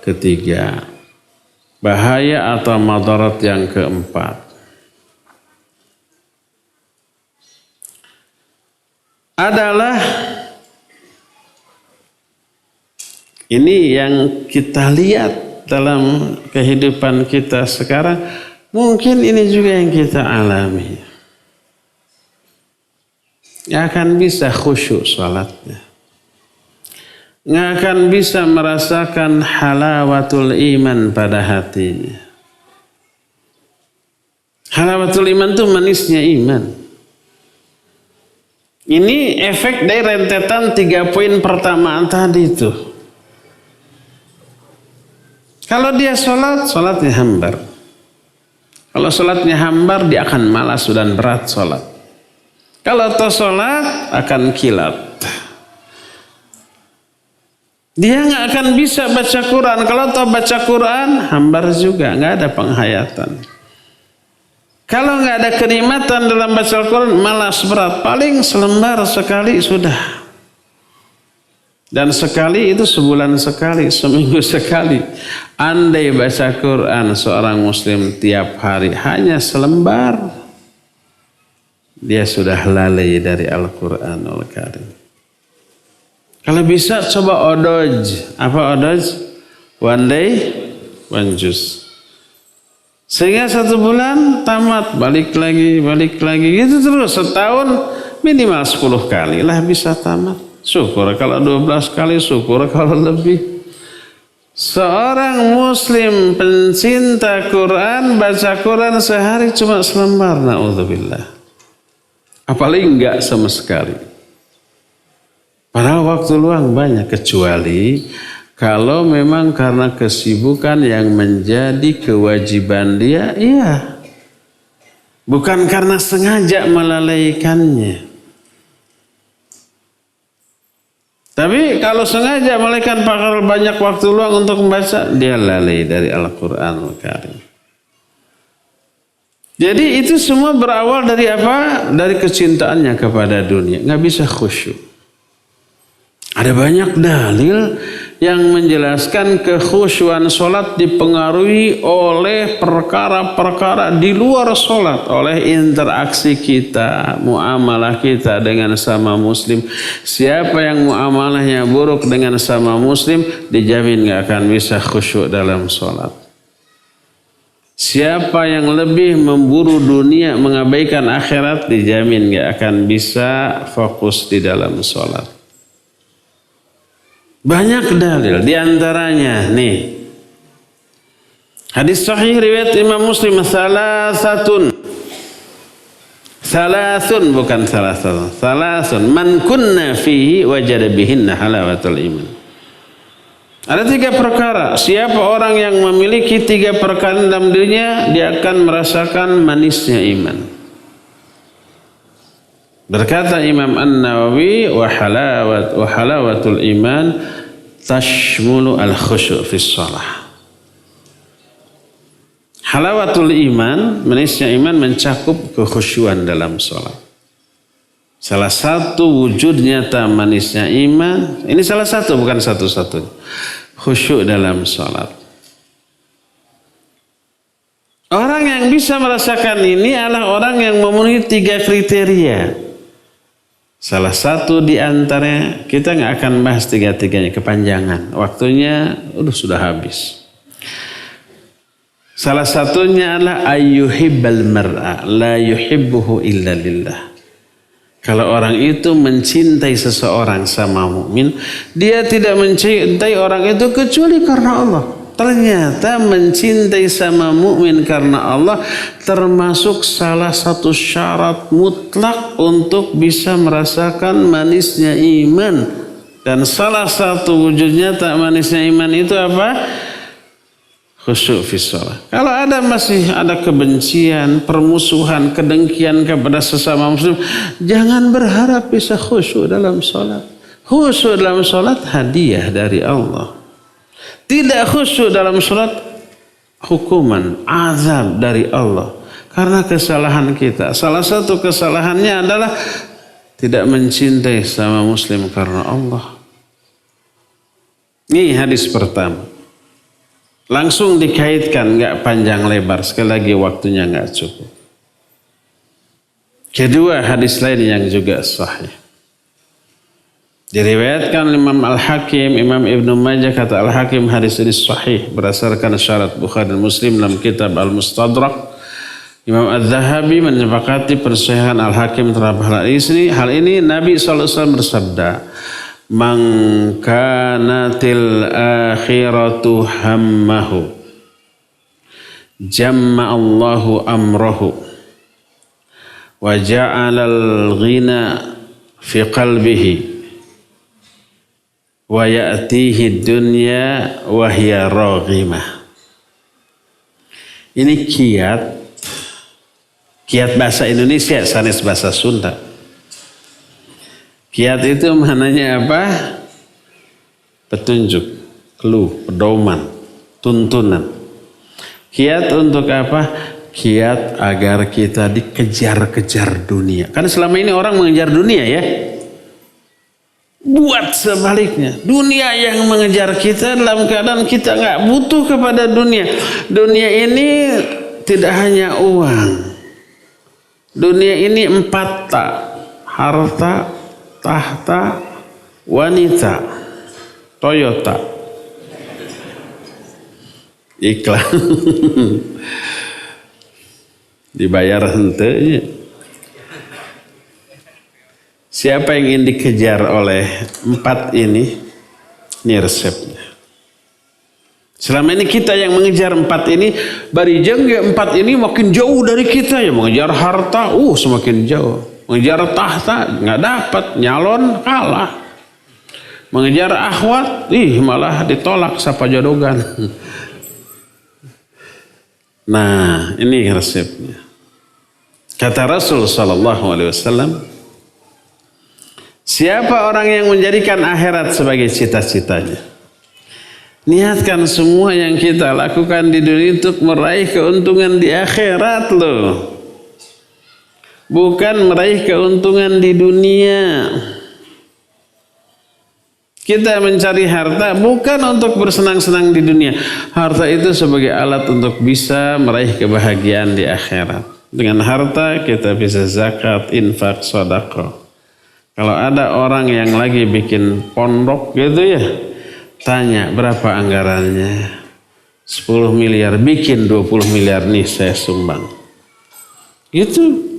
Ketiga. Bahaya atau madarat yang keempat. Adalah ini yang kita lihat dalam kehidupan kita sekarang. Mungkin ini juga yang kita alami. Nggak akan bisa khusyuk salatnya. Nggak akan bisa merasakan halawatul iman pada hatinya. Halawatul iman itu manisnya iman. Ini efek dari rentetan 3 poin pertama tadi itu. Kalau dia sholat, sholatnya hambar. Kalau sholatnya hambar, dia akan malas dan berat sholat. Kalau toh sholat akan kilat. Dia nggak akan bisa baca Quran. Kalau toh baca Quran hambar juga, nggak ada penghayatan. Kalau nggak ada kenikmatan dalam baca Quran, malas berat. Paling selembar sekali sudah. Dan sekali itu sebulan sekali, seminggu sekali. Andai baca Quran seorang muslim tiap hari hanya selembar, dia sudah lalai dari Al-Quranul Karim. Kalau bisa coba odoj. Apa odoj? One day, one juz. Sehingga 1 bulan tamat, balik lagi. Gitu terus setahun minimal 10 kali lah bisa tamat. Syukur kalau 12 kali, syukur kalau lebih. Seorang muslim pencinta Quran baca Quran sehari cuma selembar, na'udzubillah. Apalagi enggak sama sekali. Padahal waktu luang banyak, kecuali kalau memang karena kesibukan yang menjadi kewajiban dia, iya. Bukan karena sengaja melalaikannya. Tapi kalau sengaja melalaikan pakar banyak waktu luang untuk membaca, dia lalai dari Al-Quranul Karim. Jadi itu semua berawal dari apa? Dari kecintaannya kepada dunia. Nggak bisa khusyuk. Ada banyak dalil yang menjelaskan kekhusyuan sholat dipengaruhi oleh perkara-perkara di luar sholat. Oleh interaksi kita, muamalah kita dengan sama muslim. Siapa yang muamalahnya buruk dengan sama muslim, dijamin gak akan bisa khusyuk dalam sholat. Siapa yang lebih memburu dunia, mengabaikan akhirat, dijamin gak akan bisa fokus di dalam sholat. Banyak dalil, diantaranya nih hadis sahih riwayat Imam Muslim, salasun bukan salasun man kunna fihi wajada bihinna halawatul iman. Ada 3 perkara, siapa orang yang memiliki 3 perkara dalam dirinya, dia akan merasakan manisnya iman. Berkata Imam An-Nawawi, wa halawatul iman tashmulu al-khusyu' fi shalah. Halawatul iman, manisnya iman mencakup kekhusyuan dalam salat. Salah satu wujud nyata manisnya iman, ini salah satu bukan satu-satunya, khusyuk dalam salat. Orang yang bisa merasakan ini adalah orang yang memenuhi 3 kriteria. Salah satu di antaranya, kita nggak akan bahas 3-3-nya, kepanjangan. Waktunya sudah habis. Salah satunya adalah ayyuhibbal mar'a la yuhibbuhu illa lillah. Kalau orang itu mencintai seseorang sama mukmin, dia tidak mencintai orang itu kecuali karena Allah. Ternyata mencintai sama mukmin karena Allah termasuk salah satu syarat mutlak untuk bisa merasakan manisnya iman. Dan salah satu wujudnya tak manisnya iman itu apa? Khusyuk fi shalah. Kalau masih ada kebencian, permusuhan, kedengkian kepada sesama muslim, jangan berharap bisa khusyuk dalam salat. Khusyuk dalam salat hadiah dari Allah. Tidak khusyuk dalam salat, hukuman, azab dari Allah. Karena kesalahan kita. Salah satu kesalahannya adalah tidak mencintai sama muslim karena Allah. Ini hadis pertama. Langsung dikaitkan, nggak panjang lebar. Sekali lagi waktunya nggak cukup. Kedua, hadis lain yang juga sahih. Diriwayatkan Imam Al-Hakim, Imam Ibnu Majah, kata Al-Hakim hadis ini sahih berdasarkan syarat Bukhari dan Muslim dalam kitab Al-Mustadrak. Imam Az-Zahabi menyepakati persahihan Al-Hakim terhadap hal ini. Nabi SAW bersabda, "Man kanatil akhiratu hammahu, jamma'allahu amrahu, wa ja'alal ghina fi qalbihi, wa ya'tihi dunya wa hiya raghimah." Ini kiat bahasa Indonesia, sanes bahasa Sunda. Kiat itu maknanya apa? Petunjuk, clue, pedoman, tuntunan. Kiat untuk apa? Kiat agar kita dikejar-kejar dunia. Karena selama ini orang mengejar dunia ya. Buat sebaliknya, dunia yang mengejar kita dalam keadaan kita nggak butuh kepada dunia. Dunia ini tidak hanya uang. Dunia ini 4 tak: harta, tahta, wanita, Toyota. Iklan. Dibayar henteu. Siapa yang ingin dikejar oleh 4 ini? Ini resepnya. Selama ini kita yang mengejar 4 ini, barijeng ya 4 ini makin jauh dari kita ya. Mengejar harta, semakin jauh. Mengejar tahta, nggak dapat, nyalon kalah. Mengejar akhwat, malah ditolak sapa jodogan. Nah, ini resepnya. Kata Rasul sallallahu alaihi wasallam, siapa orang yang menjadikan akhirat sebagai cita-citanya? Niatkan semua yang kita lakukan di dunia untuk meraih keuntungan di akhirat loh. Bukan meraih keuntungan di dunia. Kita mencari harta bukan untuk bersenang-senang di dunia. Harta itu sebagai alat untuk bisa meraih kebahagiaan di akhirat. Dengan harta kita bisa zakat, infak, sedekah. Kalau ada orang yang lagi bikin pondok gitu ya, tanya berapa anggarannya? 10 miliar, bikin 20 miliar nih saya sumbang. Gitu.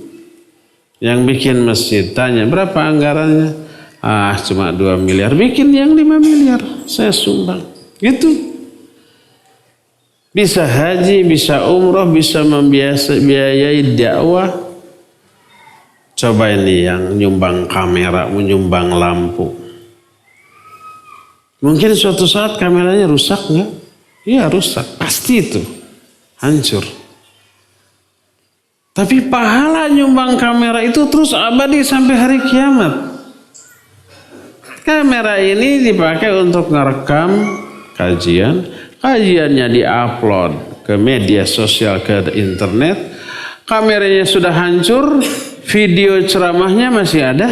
Yang bikin masjid tanya berapa anggarannya? Cuma 2 miliar, bikin yang 5 miliar saya sumbang. Gitu. Bisa haji, bisa umroh, bisa membiayai dakwah. Coba ini yang nyumbang kamera, menyumbang lampu. Mungkin suatu saat kameranya rusak nggak? Iya rusak, pasti itu. Hancur. Tapi pahala nyumbang kamera itu terus abadi sampai hari kiamat. Kamera ini dipakai untuk ngerekam kajian. Kajiannya diupload ke media sosial, ke internet. Kameranya sudah hancur, video ceramahnya masih ada?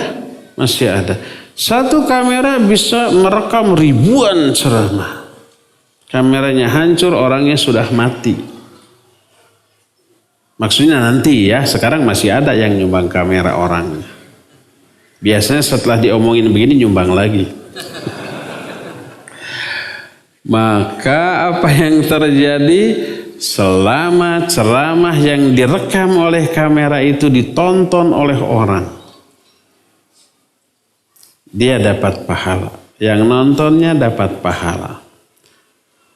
Masih ada. Satu kamera bisa merekam ribuan ceramah. Kameranya hancur, orangnya sudah mati. Maksudnya nanti ya, sekarang masih ada yang nyumbang kamera orangnya. Biasanya setelah diomongin begini nyumbang lagi. Maka apa yang terjadi selama ceramah yang direkam oleh kamera itu ditonton oleh orang, dia dapat pahala. Yang nontonnya dapat pahala.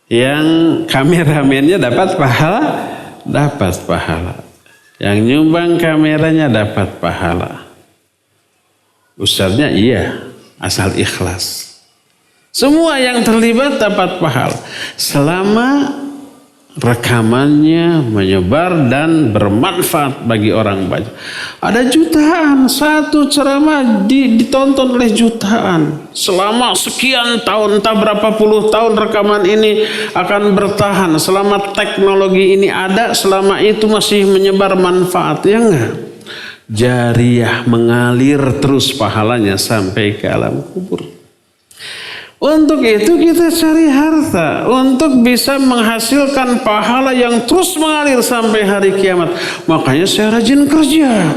Yang kameramennya dapat pahala, dapat pahala. Yang nyumbang kameranya dapat pahala. Ustadznya iya, asal ikhlas. Semua yang terlibat dapat pahala. Selama rekamannya menyebar dan bermanfaat bagi orang banyak. Ada jutaan, satu ceramah ditonton oleh jutaan. Selama sekian tahun, entah berapa puluh tahun rekaman ini akan bertahan. Selama teknologi ini ada, selama itu masih menyebar manfaat, ya enggak? Jariyah, mengalir terus pahalanya sampai ke alam kubur. Untuk itu kita cari harta, untuk bisa menghasilkan pahala yang terus mengalir sampai hari kiamat. Makanya saya rajin kerja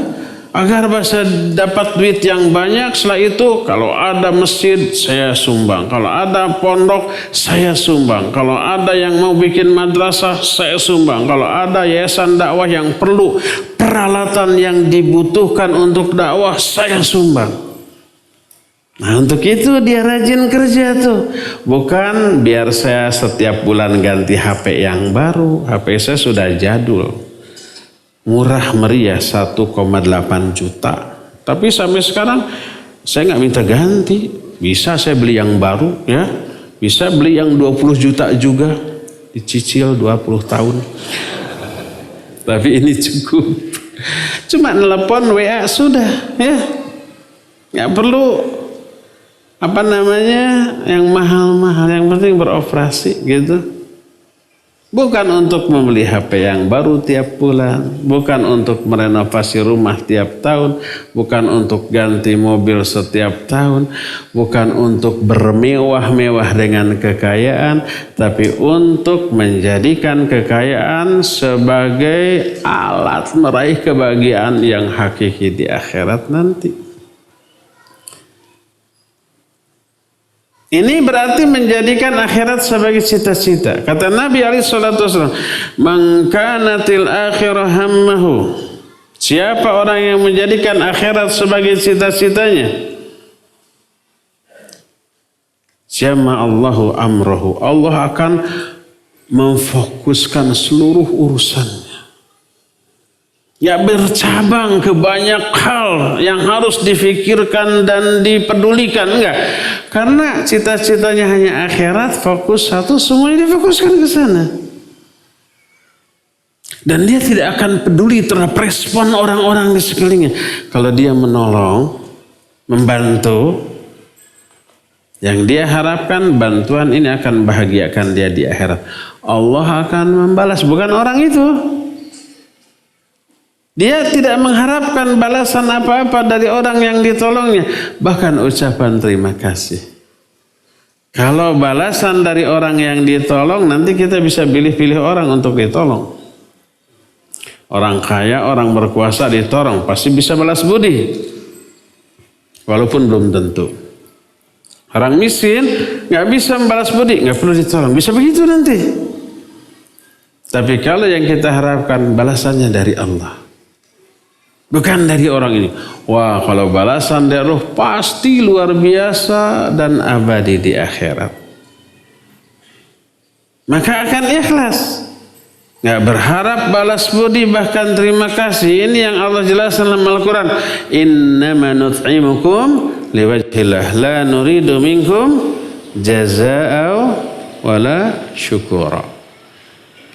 agar bisa dapat duit yang banyak. Setelah itu kalau ada masjid saya sumbang, kalau ada pondok saya sumbang, kalau ada yang mau bikin madrasah saya sumbang, kalau ada yayasan dakwah yang perlu peralatan yang dibutuhkan untuk dakwah saya sumbang. Nah untuk itu dia rajin kerja tuh. Bukan biar saya setiap bulan ganti HP yang baru. HP saya sudah jadul. Murah meriah 1,8 juta. Tapi sampai sekarang saya nggak minta ganti. Bisa saya beli yang baru ya. Bisa beli yang 20 juta juga. Dicicil 20 tahun. Tapi ini cukup. Cuma telepon WA sudah ya. Nggak perlu yang mahal-mahal, yang penting beroperasi gitu. Bukan untuk membeli HP yang baru tiap bulan, bukan untuk merenovasi rumah tiap tahun, bukan untuk ganti mobil setiap tahun, bukan untuk bermewah-mewah dengan kekayaan, tapi untuk menjadikan kekayaan sebagai alat meraih kebahagiaan yang hakiki di akhirat nanti. Ini berarti menjadikan akhirat sebagai cita-cita. Kata Nabi SAW, "Man kanatil akhirah hammahu." Siapa orang yang menjadikan akhirat sebagai cita-citanya? Jama Allahu amrahu. Allah akan memfokuskan seluruh urusannya. Ya bercabang ke banyak hal yang harus difikirkan dan dipedulikan. Enggak. Karena cita-citanya hanya akhirat, fokus satu, semuanya difokuskan ke sana. Dan dia tidak akan peduli terhadap respon orang-orang di sekelilingnya. Kalau dia menolong, membantu, yang dia harapkan bantuan ini akan bahagiakan dia di akhirat. Allah akan membalas, bukan orang itu. Dia tidak mengharapkan balasan apa-apa dari orang yang ditolongnya. Bahkan ucapan terima kasih. Kalau balasan dari orang yang ditolong, nanti kita bisa pilih-pilih orang untuk ditolong. Orang kaya, orang berkuasa ditolong, pasti bisa balas budi. Walaupun belum tentu. Orang miskin nggak bisa membalas budi, nggak perlu ditolong. Bisa begitu nanti. Tapi kalau yang kita harapkan balasannya dari Allah. Bukan dari orang ini. Wah, kalau balasan dari roh pasti luar biasa dan abadi di akhirat. Maka akan ikhlas. Nggak berharap balas budi, bahkan terima kasih. Ini yang Allah jelaskan dalam Al-Quran. Innama nut'imukum liwajhillah la nuridu minkum jaza'aw wala syukura.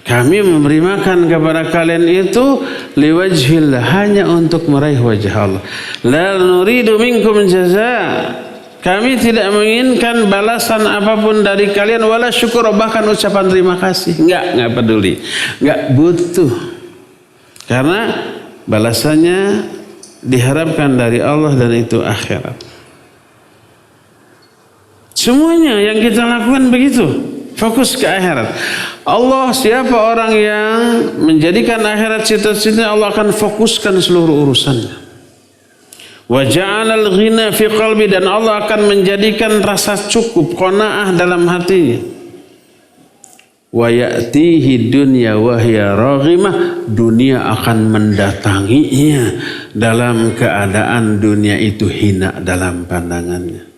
Kami memberi makan kepada kalian itu liwajhillah, hanya untuk meraih wajah Allah. La nuridu minkum jazaa. Kami tidak menginginkan balasan apapun dari kalian, wala syukur, bahkan ucapan terima kasih. Enggak peduli. Enggak butuh. Karena balasannya diharapkan dari Allah dan itu akhirat. Semuanya yang kita lakukan begitu. Fokus ke akhirat. Allah, siapa orang yang menjadikan akhirat cita-cita, Allah akan fokuskan seluruh urusannya. Wa ja'alal ghina fi qalbi, dan Allah akan menjadikan rasa cukup, qanaah dalam hatinya. Wa ya'tihi dunya wa hiya raghimah, dunia akan mendatanginya dalam keadaan dunia itu hina dalam pandangannya.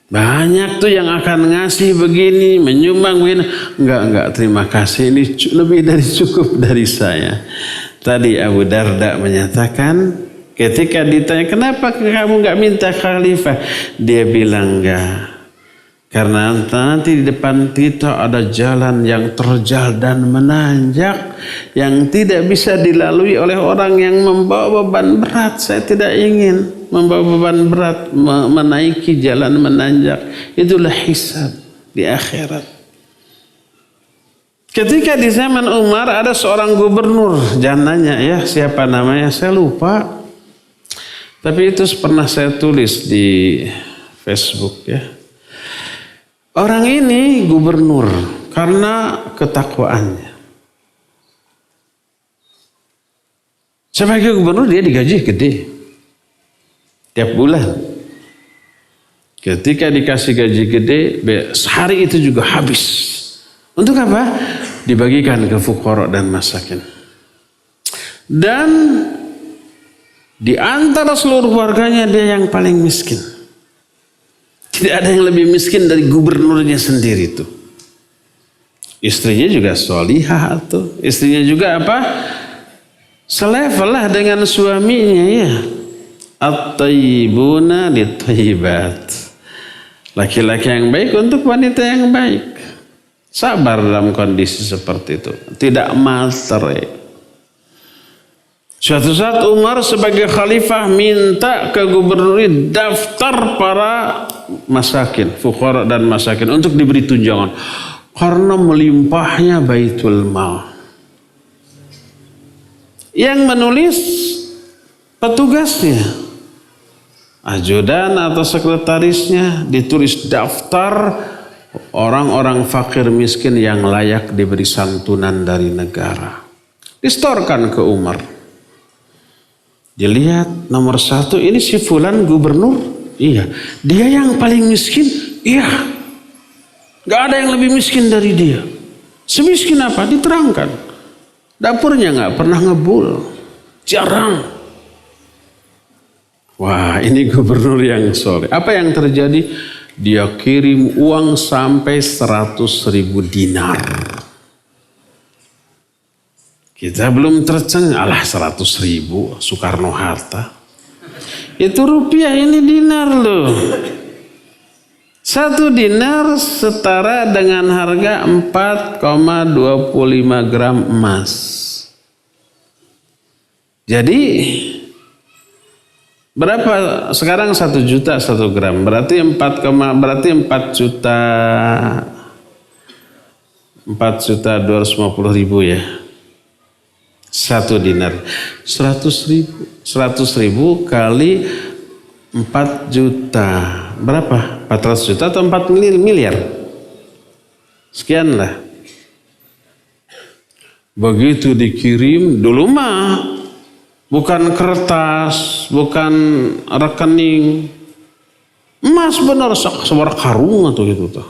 Banyak tuh yang akan ngasih begini, menyumbang begini. Enggak, terima kasih, ini lebih dari cukup dari saya. Tadi Abu Darda menyatakan, ketika ditanya, kenapa kamu enggak minta khalifah? Dia bilang enggak. Karena nanti di depan kita ada jalan yang terjal dan menanjak, yang tidak bisa dilalui oleh orang yang membawa beban berat. Saya tidak ingin membawa beban berat, menaiki jalan menanjak. Itulah hisab di akhirat. Ketika di zaman Umar ada seorang gubernur, jangan nanya ya siapa namanya, saya lupa. Tapi itu pernah saya tulis di Facebook ya. Orang ini gubernur karena ketakwaannya. Sebagai gubernur dia digaji gede. Tiap bulan. Ketika dikasih gaji gede, sehari itu juga habis. Untuk apa? Dibagikan ke fuqara dan masakin. Dan di antara seluruh warganya dia yang paling miskin. Tidak ada yang lebih miskin dari gubernurnya sendiri itu. Istrinya juga solihah tuh. Istrinya juga apa? Selevel lah dengan suaminya ya. At-tayyibuna lit-tayyibat. Laki-laki yang baik untuk wanita yang baik. Sabar dalam kondisi seperti itu. Tidak materai. Suatu saat Umar sebagai khalifah minta ke gubernur daftar para masakin, fuqara dan masakin untuk diberi tunjangan. karena melimpahnya Baitul Mal. Yang menulis petugasnya, ajudan atau sekretarisnya, ditulis daftar orang-orang fakir miskin yang layak diberi santunan dari negara. Distorkan ke Umar. Dilihat nomor 1, ini si fulan gubernur. Iya. Dia yang paling miskin. Iya. Gak ada yang lebih miskin dari dia. Semiskin apa? Diterangkan. Dapurnya gak pernah ngebul. Jarang. Wah, ini gubernur yang soleh. Apa yang terjadi? Dia kirim uang sampai 100.000 dinar. Kita belum tercengang, alah 100.000 Soekarno-Hatta. Itu rupiah, ini dinar loh. 1 dinar setara dengan harga 4,25 gram emas. Jadi berapa sekarang 1 juta 1 gram? Berarti 4 juta 4.250.000 ya. 1 dinar 100.000 kali 4 juta berapa? 400 juta atau 4 miliar? Sekian lah. Begitu dikirim dulu mah bukan kertas, bukan rekening, emas benar sebar karung atau gitu tuh.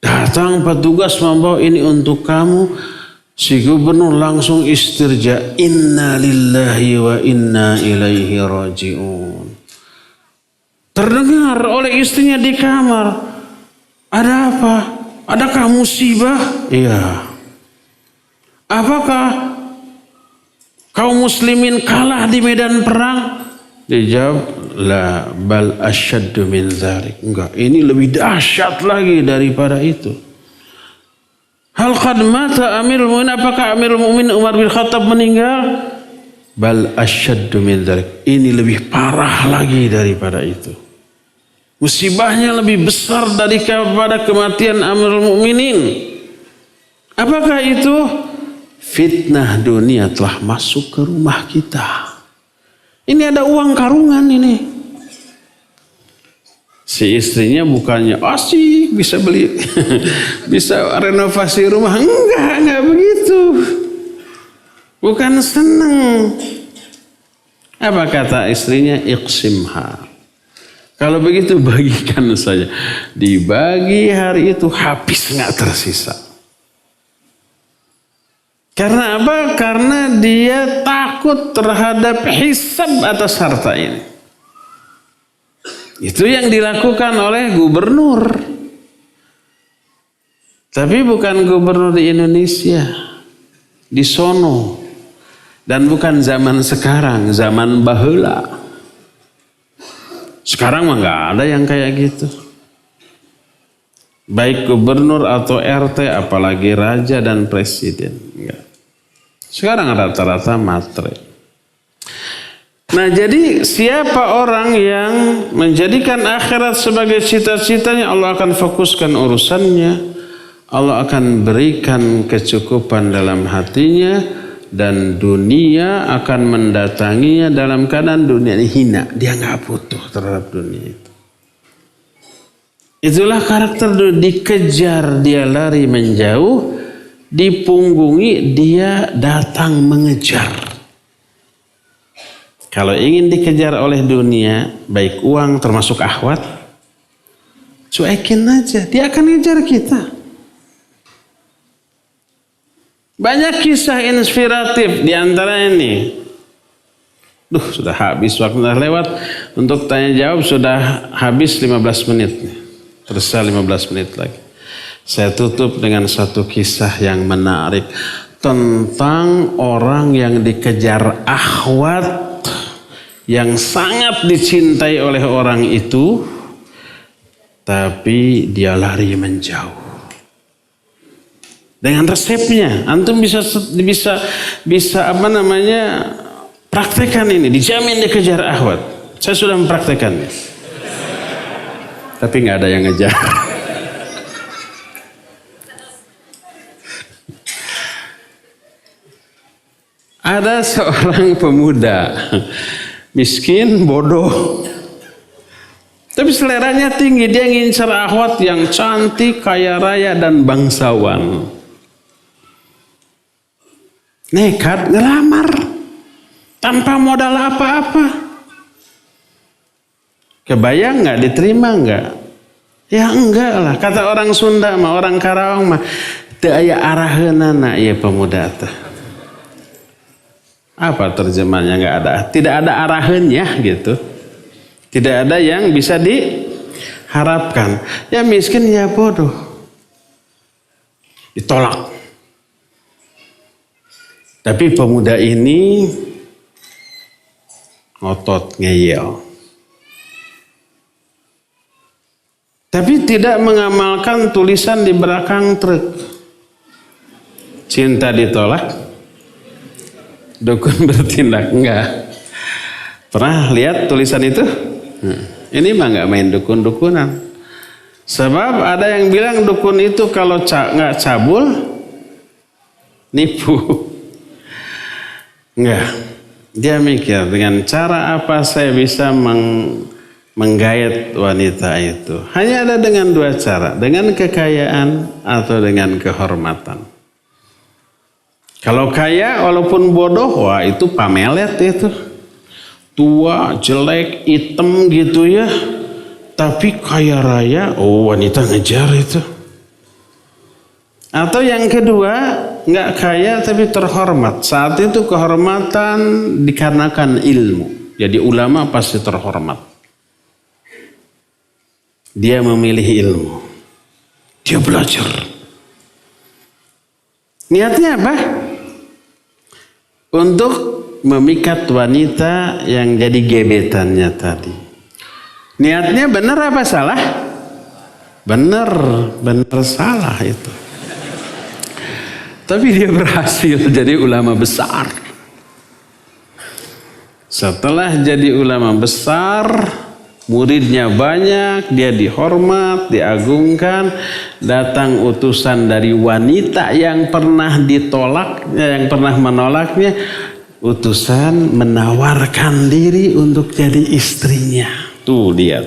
Datang petugas membawa ini untuk kamu. Si gubernur langsung istirja, inna lillahi wa inna ilaihi raji'un. Terdengar oleh istrinya di kamar, ada apa? Adakah musibah? Iya. Apakah kaum muslimin kalah di medan perang? Dijawab, la bal asyaddu min dzalik. Enggak, ini lebih dahsyat lagi daripada itu. Hal qad mata Amirul Mu'minin, apakah Amirul Mu'minin Umar bin Khattab meninggal? Bal asyaddu min dzalik. Ini lebih parah lagi daripada itu. Musibahnya lebih besar daripada kematian Amirul Mu'minin. Apakah itu? Fitnah dunia telah masuk ke rumah kita. Ini ada uang karungan ini. Si istrinya bukannya asik bisa beli, bisa renovasi rumah. Enggak begitu. Bukan senang. Apa kata istrinya? Iqsimha. Kalau begitu bagikan saja. Dibagi hari itu habis nggak tersisa. Karena apa? Karena dia takut terhadap hisab atas harta ini. Itu yang dilakukan oleh gubernur. Tapi bukan gubernur di Indonesia. Di sono. Dan bukan zaman sekarang, zaman baheula. Sekarang mah nggak ada yang kayak gitu. Baik gubernur atau RT, apalagi raja dan presiden. Enggak. Sekarang rata-rata matre. Nah, jadi siapa orang yang menjadikan akhirat sebagai cita-citanya, Allah akan fokuskan urusannya. Allah akan berikan kecukupan dalam hatinya. Dan dunia akan mendatanginya dalam keadaan dunia ini hina. Dia nggak butuh terhadap dunia itu. Itulah karakter dikejar dia lari menjauh. Dipunggungi dia datang mengejar. Kalau ingin dikejar oleh dunia, baik uang termasuk ahwat, cuekin aja, dia akan ngejar kita. Banyak kisah inspiratif di antara ini. Sudah habis waktu, sudah lewat. Untuk tanya jawab sudah habis 15 menit. Tersisa 15 menit lagi. Saya tutup dengan satu kisah yang menarik. Tentang orang yang dikejar ahwat. Yang sangat dicintai oleh orang itu, tapi dia lari menjauh. Dengan resepnya, antum bisa praktekkan ini, dijamin dikejar ahwat. Saya sudah mempraktekannya, tapi nggak ada yang ngejar. Ada seorang pemuda miskin, bodoh, tapi seleranya tinggi. Dia ngincar akhwat yang cantik, kaya raya dan bangsawan. Nekat ngelamar tanpa modal apa-apa. Kebayang nggak, diterima nggak? Ya enggak lah. Kata orang Sunda mah, orang Karawang mah, teu aya araheunana ieu pemuda teh. Apa terjemahnya? Nggak ada. Tidak ada arahannya gitu. Tidak ada yang bisa diharapkan. Ya miskin, ya bodoh. Ditolak. Tapi pemuda ini ngotot, ngeyel. Tapi tidak mengamalkan tulisan di belakang truk. Cinta ditolak, dukun bertindak. Enggak. Pernah lihat tulisan itu? Ini mah nggak main dukun-dukunan. Sebab ada yang bilang dukun itu kalau nggak cabul, nipu. Enggak. Dia mikir dengan cara apa saya bisa menggait wanita itu. Hanya ada dengan dua cara. Dengan kekayaan atau dengan kehormatan. Kalau kaya walaupun bodoh, wah itu pamelet itu. Tua, jelek, hitam gitu ya. Tapi kaya raya, oh wanita ngejar itu. Atau yang kedua, nggak kaya tapi terhormat. Saat itu kehormatan dikarenakan ilmu. Jadi ulama pasti terhormat. Dia memilih ilmu. Dia belajar. Niatnya apa? Untuk memikat wanita yang jadi gebetannya tadi. Niatnya benar apa salah? Benar salah itu. Tapi dia berhasil jadi ulama besar. Setelah jadi ulama besar, muridnya banyak, dia dihormat, diagungkan. Datang utusan dari wanita yang pernah ditolak, yang pernah menolaknya. Utusan menawarkan diri untuk jadi istrinya. Tuh lihat.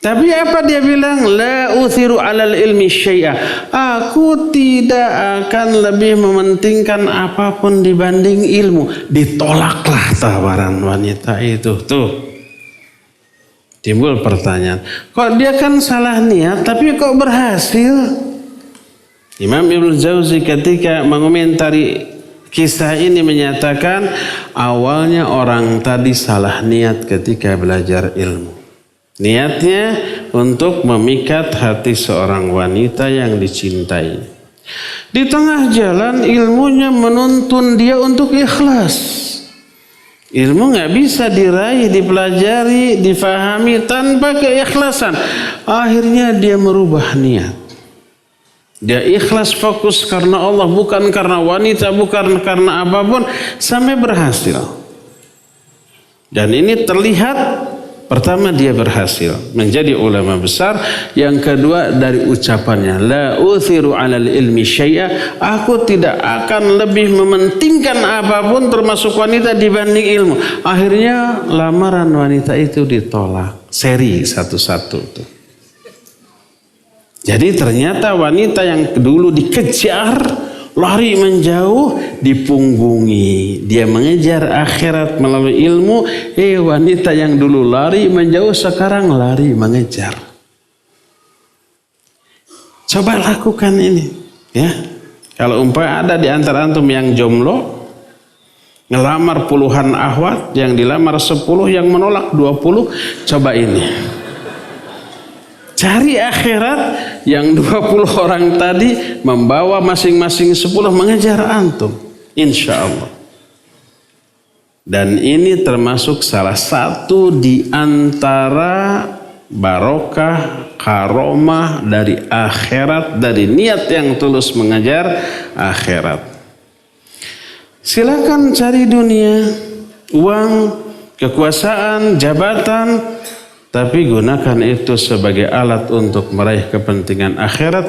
Tapi apa dia bilang? La uthiru alal ilmi syai'a. Aku tidak akan lebih mementingkan apapun dibanding ilmu. Ditolaklah tawaran wanita itu. Tuh. Timbul pertanyaan. Kok dia kan salah niat tapi kok berhasil? Imam Ibnu Jauzi ketika mengomentari kisah ini menyatakan awalnya orang tadi salah niat ketika belajar ilmu. Niatnya untuk memikat hati seorang wanita yang dicintai. Di tengah jalan ilmunya menuntun dia untuk ikhlas. Ilmu nggak bisa diraih, dipelajari, difahami tanpa keikhlasan. Akhirnya dia merubah niat. Dia ikhlas fokus karena Allah, bukan karena wanita, bukan karena apapun, sampai berhasil. Dan ini terlihat. Pertama dia berhasil menjadi ulama besar. Yang kedua dari ucapannya, la uthiru alal ilmi syai'a. Aku tidak akan lebih mementingkan apapun termasuk wanita dibanding ilmu. Akhirnya lamaran wanita itu ditolak. Seri satu-satu tuh. Jadi ternyata wanita yang dulu dikejar, lari menjauh, dipunggungi. Dia mengejar akhirat melalui ilmu. Wanita yang dulu lari menjauh sekarang lari mengejar. Coba lakukan ini, ya. Kalau umpama ada di antara antum yang jomblo, ngelamar puluhan akhwat, yang dilamar 10, yang menolak 20, coba ini. Cari akhirat, yang 20 orang tadi membawa masing-masing 10 mengejar antum. Insya Allah. Dan ini termasuk salah satu di antara barokah, karomah dari akhirat, dari niat yang tulus mengejar akhirat. Silakan cari dunia, uang, kekuasaan, jabatan, tapi gunakan itu sebagai alat untuk meraih kepentingan akhirat.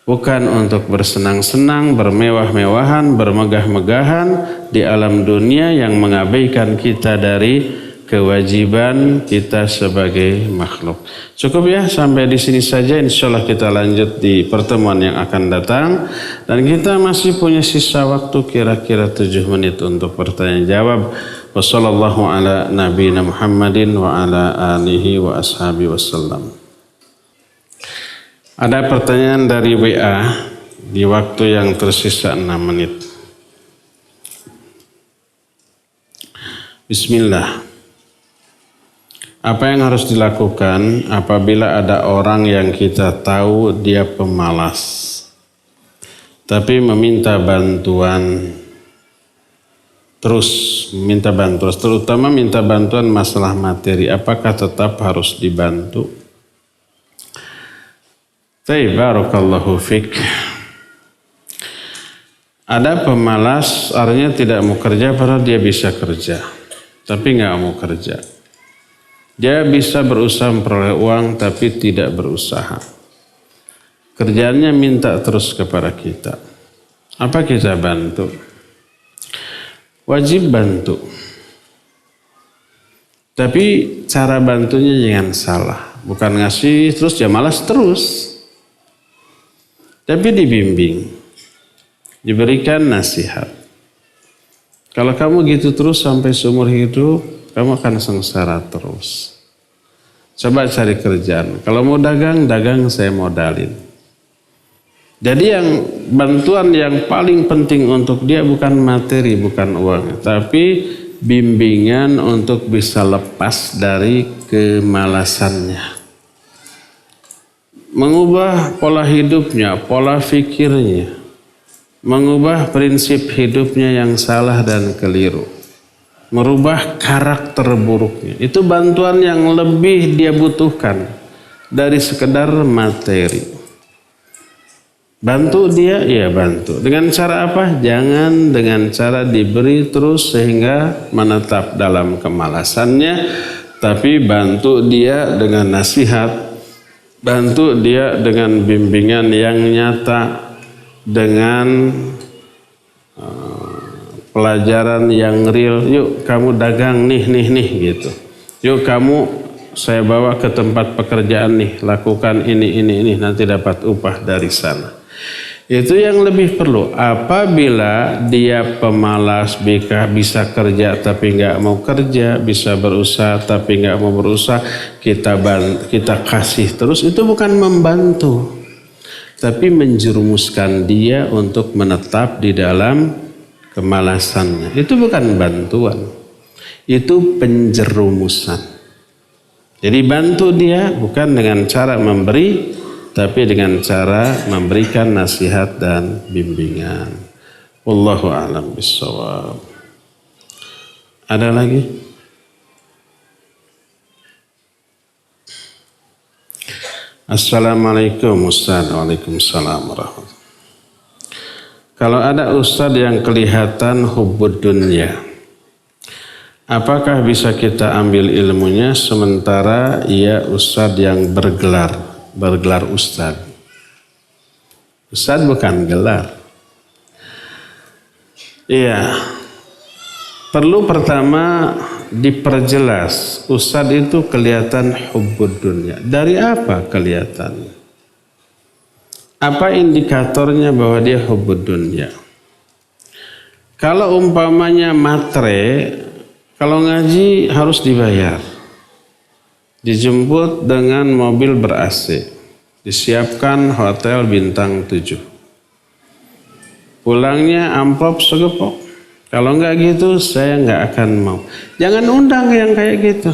bukan untuk bersenang-senang, bermewah-mewahan, bermegah-megahan di alam dunia yang mengabaikan kita dari kewajiban kita sebagai makhluk. Cukup ya, sampai di sini saja. Insyaallah kita lanjut di pertemuan yang akan datang. Dan kita masih punya sisa waktu kira-kira 7 menit untuk pertanyaan jawab. Wassallallahu ala nabiyina Muhammadin wa ala alihi wa ashabihi wasallam. Ada pertanyaan dari WA di waktu yang tersisa 6 menit. Bismillah. Apa yang harus dilakukan apabila ada orang yang kita tahu dia pemalas, tapi meminta bantuan terus, terutama minta bantuan masalah materi, apakah tetap harus dibantu? Barakallahu fik. Ada pemalas, artinya tidak mau kerja padahal dia bisa kerja, tapi nggak mau kerja. Dia bisa berusaha memperoleh uang tapi tidak berusaha. Kerjaannya minta terus kepada kita. Apa kita bantu? Wajib bantu. Tapi cara bantunya jangan salah. Bukan ngasih terus dia malas terus. Tapi dibimbing. Diberikan nasihat. Kalau kamu gitu terus sampai seumur hidup, kamu akan sengsara terus. Coba cari kerjaan. Kalau mau dagang, saya modalin. Jadi yang bantuan yang paling penting untuk dia bukan materi, bukan uang. Tapi bimbingan untuk bisa lepas dari kemalasannya. Mengubah pola hidupnya, pola fikirnya. Mengubah prinsip hidupnya yang salah dan keliru. Merubah karakter buruknya. Itu bantuan yang lebih dia butuhkan dari sekedar materi. Bantu dia, ya bantu. Dengan cara apa? Jangan dengan cara diberi terus sehingga menetap dalam kemalasannya. Tapi bantu dia dengan nasihat. Bantu dia dengan bimbingan yang nyata. Dengan pelajaran yang real. Yuk kamu dagang nih gitu. Yuk kamu saya bawa ke tempat pekerjaan nih. Lakukan ini. Nanti dapat upah dari sana. Itu yang lebih perlu. Apabila dia pemalas, bisa kerja tapi nggak mau kerja, bisa berusaha tapi nggak mau berusaha, kita kasih terus, itu bukan membantu, tapi menjerumuskan dia untuk menetap di dalam kemalasannya. Itu bukan bantuan, itu penjerumusan. Jadi bantu dia bukan dengan cara memberi, tapi dengan cara memberikan nasihat dan bimbingan. Wallahu a'lam bishawab. Ada lagi? Assalamualaikum Ustaz. Waalaikumsalam warahmatullahi. Kalau ada Ustaz yang kelihatan hubbud dunya, apakah bisa kita ambil ilmunya sementara ia Ustaz yang bergelar Ustaz? Ustaz bukan gelar. Iya. Perlu pertama diperjelas, Ustaz itu kelihatan hubbud dunya. Dari apa kelihatan? Apa indikatornya bahwa dia hubbud dunya? Kalau umpamanya matre, kalau ngaji harus dibayar. Dijemput dengan mobil ber-AC. Disiapkan hotel bintang 7. Pulangnya amplop segepok. Kalau enggak gitu saya enggak akan mau. Jangan undang yang kayak gitu.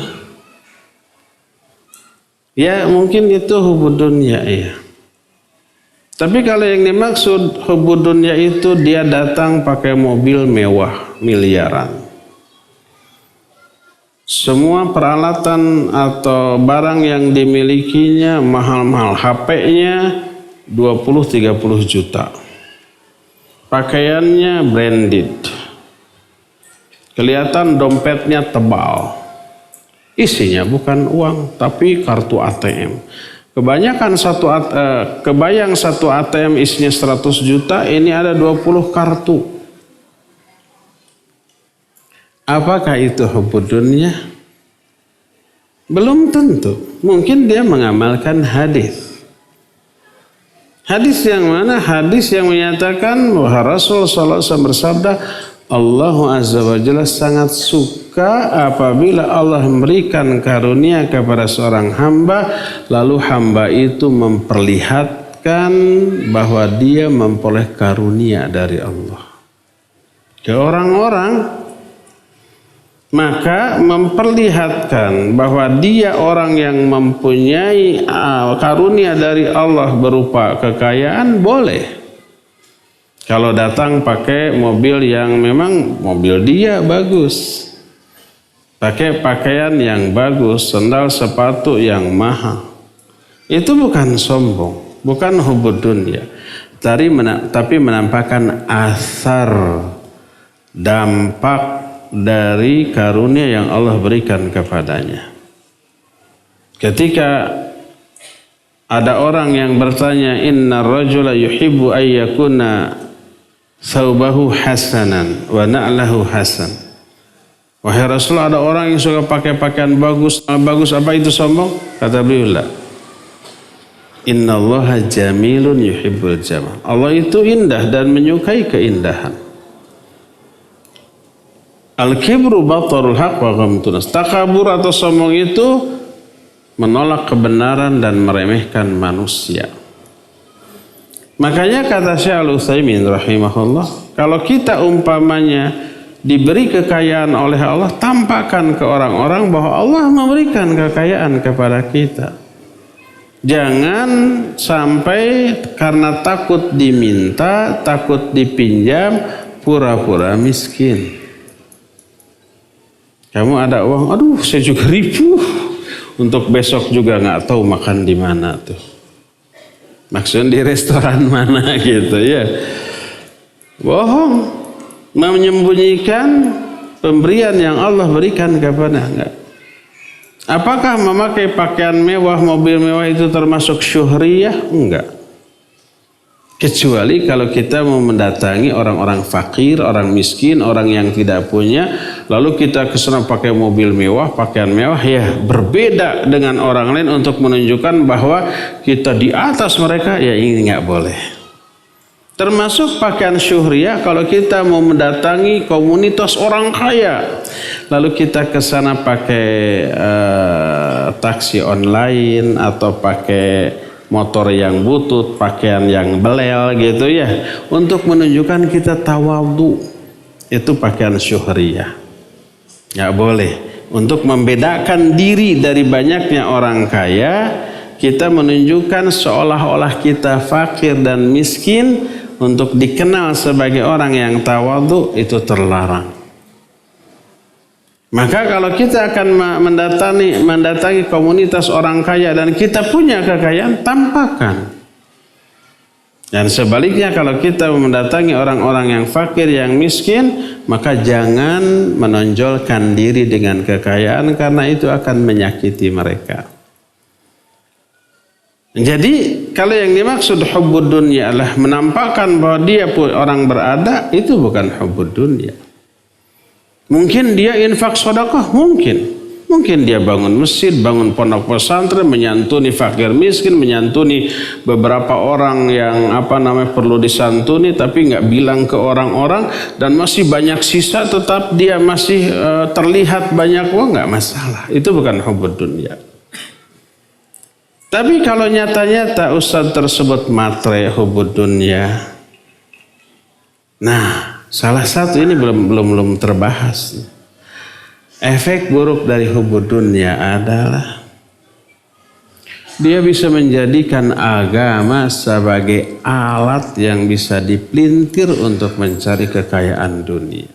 Ya mungkin itu hubbud dunya ya. Tapi kalau yang dimaksud hubbud dunya itu dia datang pakai mobil mewah miliaran. Semua peralatan atau barang yang dimilikinya mahal-mahal. HP-nya 20-30 juta. Pakaiannya branded. Kelihatan dompetnya tebal. Isinya bukan uang, tapi kartu ATM. Kebayang satu ATM isinya 100 juta, ini ada 20 kartu. Apakah itu hubbud dunya? Belum tentu. Mungkin dia mengamalkan hadis. Hadis yang mana? Hadis yang menyatakan bahwa Rasul sallallahu alaihi wasallam bersabda, Allah azza wa jalla sangat suka apabila Allah memberikan karunia kepada seorang hamba, lalu hamba itu memperlihatkan bahwa dia memperoleh karunia dari Allah ke orang-orang. Maka memperlihatkan bahwa dia orang yang mempunyai karunia dari Allah berupa kekayaan boleh. Kalau datang pakai mobil yang memang mobil dia bagus, pakai pakaian yang bagus, sandal sepatu yang mahal, itu bukan sombong, bukan hubbud dunya, tapi menampakkan asar, dampak dari karunia yang Allah berikan kepadanya. Ketika ada orang yang bertanya, inna rajula yuhibbu ayyakuna thawbahu hasanan wa na'lahu hasan. Wahai Rasulullah, ada orang yang suka pakai pakaian bagus. Bagus apa itu sombong? Kata beliau, innallaha jamilun yuhibbul jamal. Allah itu indah dan menyukai keindahan. Al-kibru batarul haq wa ghamtun nas. Takabur atau sombong itu menolak kebenaran dan meremehkan manusia. Makanya kata Syekh Al-Utsaimin rahimahullah, kalau kita umpamanya diberi kekayaan oleh Allah, tampakkan ke orang-orang bahwa Allah memberikan kekayaan kepada kita. Jangan sampai karena takut diminta, takut dipinjam, pura-pura miskin. Kamu ada uang, aduh saya juga ripuh, untuk besok juga nggak tahu makan di mana tuh. Maksudnya di restoran mana gitu ya. Bohong, menyembunyikan pemberian yang Allah berikan kepada enggak. Apakah memakai pakaian mewah, mobil mewah itu termasuk syuhriyah? Enggak. Kecuali kalau kita mau mendatangi orang-orang fakir, orang miskin, orang yang tidak punya, lalu kita kesana pakai mobil mewah, pakaian mewah, ya berbeda dengan orang lain untuk menunjukkan bahwa kita di atas mereka, ya ini nggak boleh. Termasuk pakaian syuhriyah kalau kita mau mendatangi komunitas orang kaya, lalu kita kesana pakai taksi online atau pakai motor yang butut, pakaian yang belel gitu ya, untuk menunjukkan kita tawadhu. Itu pakaian syuhriyah. Nggak boleh. Untuk membedakan diri dari banyaknya orang kaya, kita menunjukkan seolah-olah kita fakir dan miskin untuk dikenal sebagai orang yang tawadhu, itu terlarang. Maka kalau kita akan mendatangi komunitas orang kaya dan kita punya kekayaan, tampakkan. Dan sebaliknya kalau kita mendatangi orang-orang yang fakir, yang miskin, maka jangan menonjolkan diri dengan kekayaan karena itu akan menyakiti mereka. Jadi kalau yang dimaksud hubbud dunya adalah menampakkan bahwa dia orang berada, itu bukan hubbud dunya. Mungkin dia infak sedekah, mungkin dia bangun masjid, bangun pondok pesantren, menyantuni fakir miskin, menyantuni beberapa orang yang perlu disantuni, tapi nggak bilang ke orang-orang, dan masih banyak sisa, tetap dia masih terlihat banyak uang, nggak masalah. Itu bukan hubbud dunya. Tapi kalau nyata-nyata ustadz tersebut matre hubbud dunya, nah, salah satu ini belum terbahas. Efek buruk dari hubbud dunya adalah dia bisa menjadikan agama sebagai alat yang bisa dipelintir untuk mencari kekayaan dunia.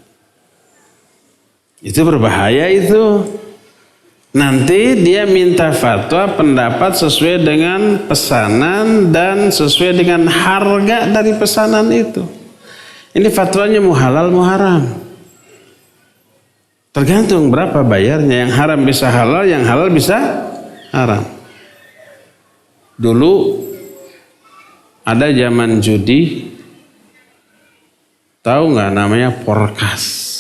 Itu berbahaya itu. Nanti dia minta fatwa pendapat sesuai dengan pesanan dan sesuai dengan harga dari pesanan itu. Ini fatwanya mau halal mau haram. Tergantung berapa bayarnya. Yang haram bisa halal, yang halal bisa haram. Dulu ada zaman judi, tahu nggak namanya porkas?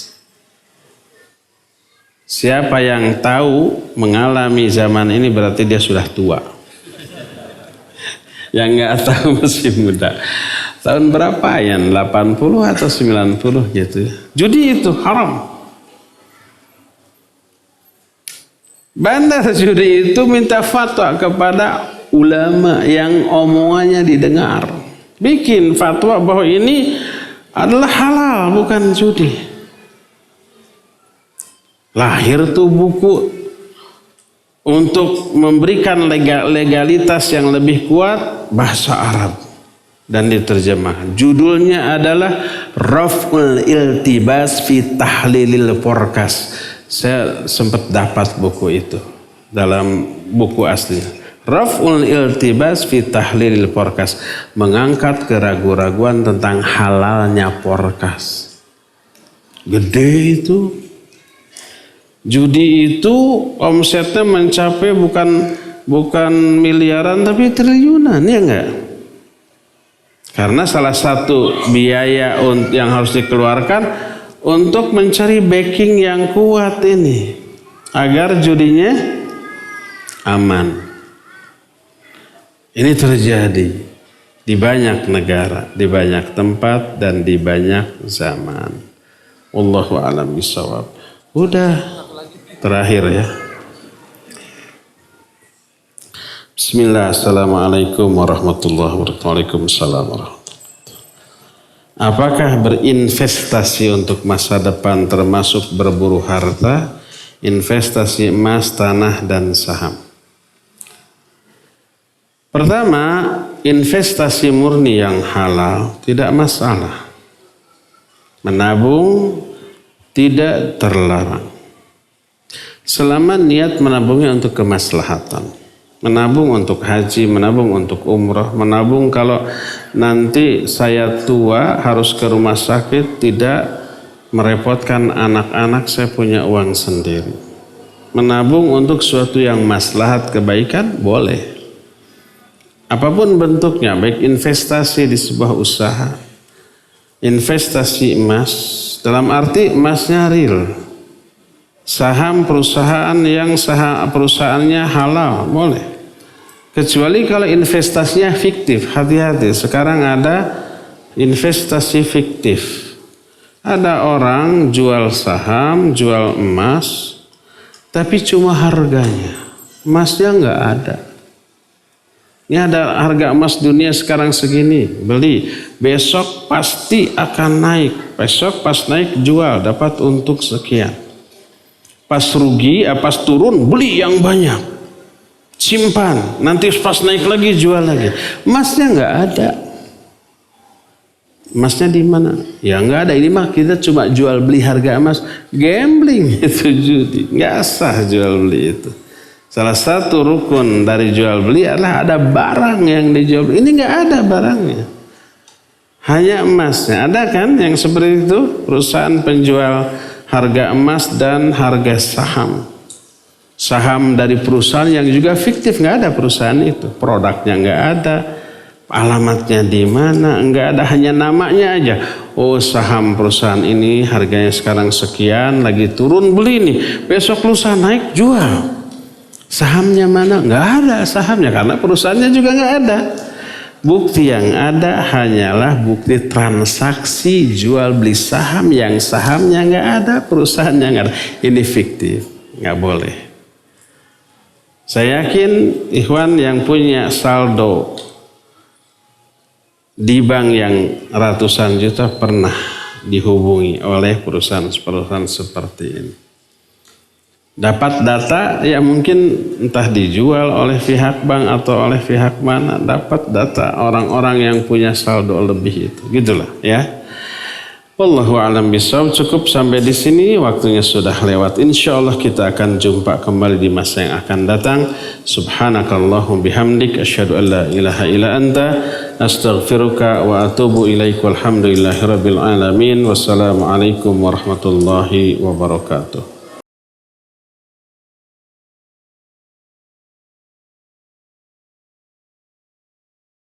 Siapa yang tahu mengalami zaman ini berarti dia sudah tua. Yang nggak tahu masih muda. Tahun berapa ya? 80 atau 90 gitu. Judi itu haram. Bandar judi itu minta fatwa kepada ulama yang omongannya didengar. Bikin fatwa bahwa ini adalah halal, bukan judi. Lahir tuh buku untuk memberikan legalitas yang lebih kuat, bahasa Arab, dan diterjemahkan. Judulnya adalah Raf'ul Iltibas fi Tahlilil Porkas. Saya sempat dapat buku itu dalam buku aslinya. Raf'ul Iltibas fi Tahlilil Porkas, mengangkat keraguan-raguan tentang halalnya porkas. Gede itu. Judi itu omsetnya mencapai bukan miliaran tapi triliunan, ya enggak? Karena salah satu biaya yang harus dikeluarkan untuk mencari backing yang kuat ini agar judinya aman. Ini terjadi di banyak negara, di banyak tempat, dan di banyak zaman. Wallahu a'lam bishawab. Udah terakhir ya. Bismillah, assalamualaikum warahmatullahi wabarakatuh. Waalaikumsalam warahmatullahi wabarakatuh. Apakah berinvestasi untuk masa depan termasuk berburu harta, investasi emas, tanah, dan saham? Pertama, investasi murni yang halal tidak masalah. Menabung tidak terlarang. Selama niat menabungnya untuk kemaslahatan. Menabung untuk haji, menabung untuk umrah, menabung kalau nanti saya tua harus ke rumah sakit, tidak merepotkan anak-anak, saya punya uang sendiri. Menabung untuk sesuatu yang maslahat kebaikan boleh. Apapun bentuknya, baik investasi di sebuah usaha, investasi emas, dalam arti emasnya real, saham perusahaan yang perusahaannya halal, boleh. Kecuali kalau investasinya fiktif, hati-hati. Sekarang ada investasi fiktif. Ada orang jual saham, jual emas, tapi cuma harganya, emasnya nggak ada. Ini ada harga emas dunia sekarang segini, beli. Besok pasti akan naik. Besok pas naik jual, dapat untuk sekian. Pas rugi, pas turun, beli yang banyak. Simpan, nanti pas naik lagi jual lagi. Emasnya nggak ada. Emasnya di mana? Ya nggak ada. Ini mah kita cuma jual beli harga emas. Gambling itu judi. Nggak sah jual beli itu. Salah satu rukun dari jual beli adalah ada barang yang dijual beli. Ini nggak ada barangnya, hanya emasnya. Ada kan yang seperti itu, perusahaan penjual harga emas dan harga saham. Saham dari perusahaan yang juga fiktif, nggak ada perusahaan itu, produknya nggak ada, alamatnya di mana nggak ada, hanya namanya aja. Oh, saham perusahaan ini harganya sekarang sekian, lagi turun, beli nih, besok lusa naik jual. Sahamnya mana? Nggak ada sahamnya karena perusahaannya juga nggak ada. Bukti yang ada hanyalah bukti transaksi jual beli saham yang sahamnya nggak ada, perusahaannya nggak ada. Ini fiktif, nggak boleh. Saya yakin ikhwan yang punya saldo di bank yang ratusan juta pernah dihubungi oleh perusahaan-perusahaan seperti ini. Dapat data ya mungkin entah dijual oleh pihak bank atau oleh pihak mana, dapat data orang-orang yang punya saldo lebih itu, gitulah ya. Wallahu a'lam bishawab. Cukup sampai di sini, waktunya sudah lewat. Insyaallah kita akan jumpa kembali di masa yang akan datang. Subhanakallahumma bihamdik asyhadu an la ilaha illa anta astaghfiruka wa atubu ilaik. Walhamdulillahirabbil alamin. Wassalamualaikum warahmatullahi wabarakatuh.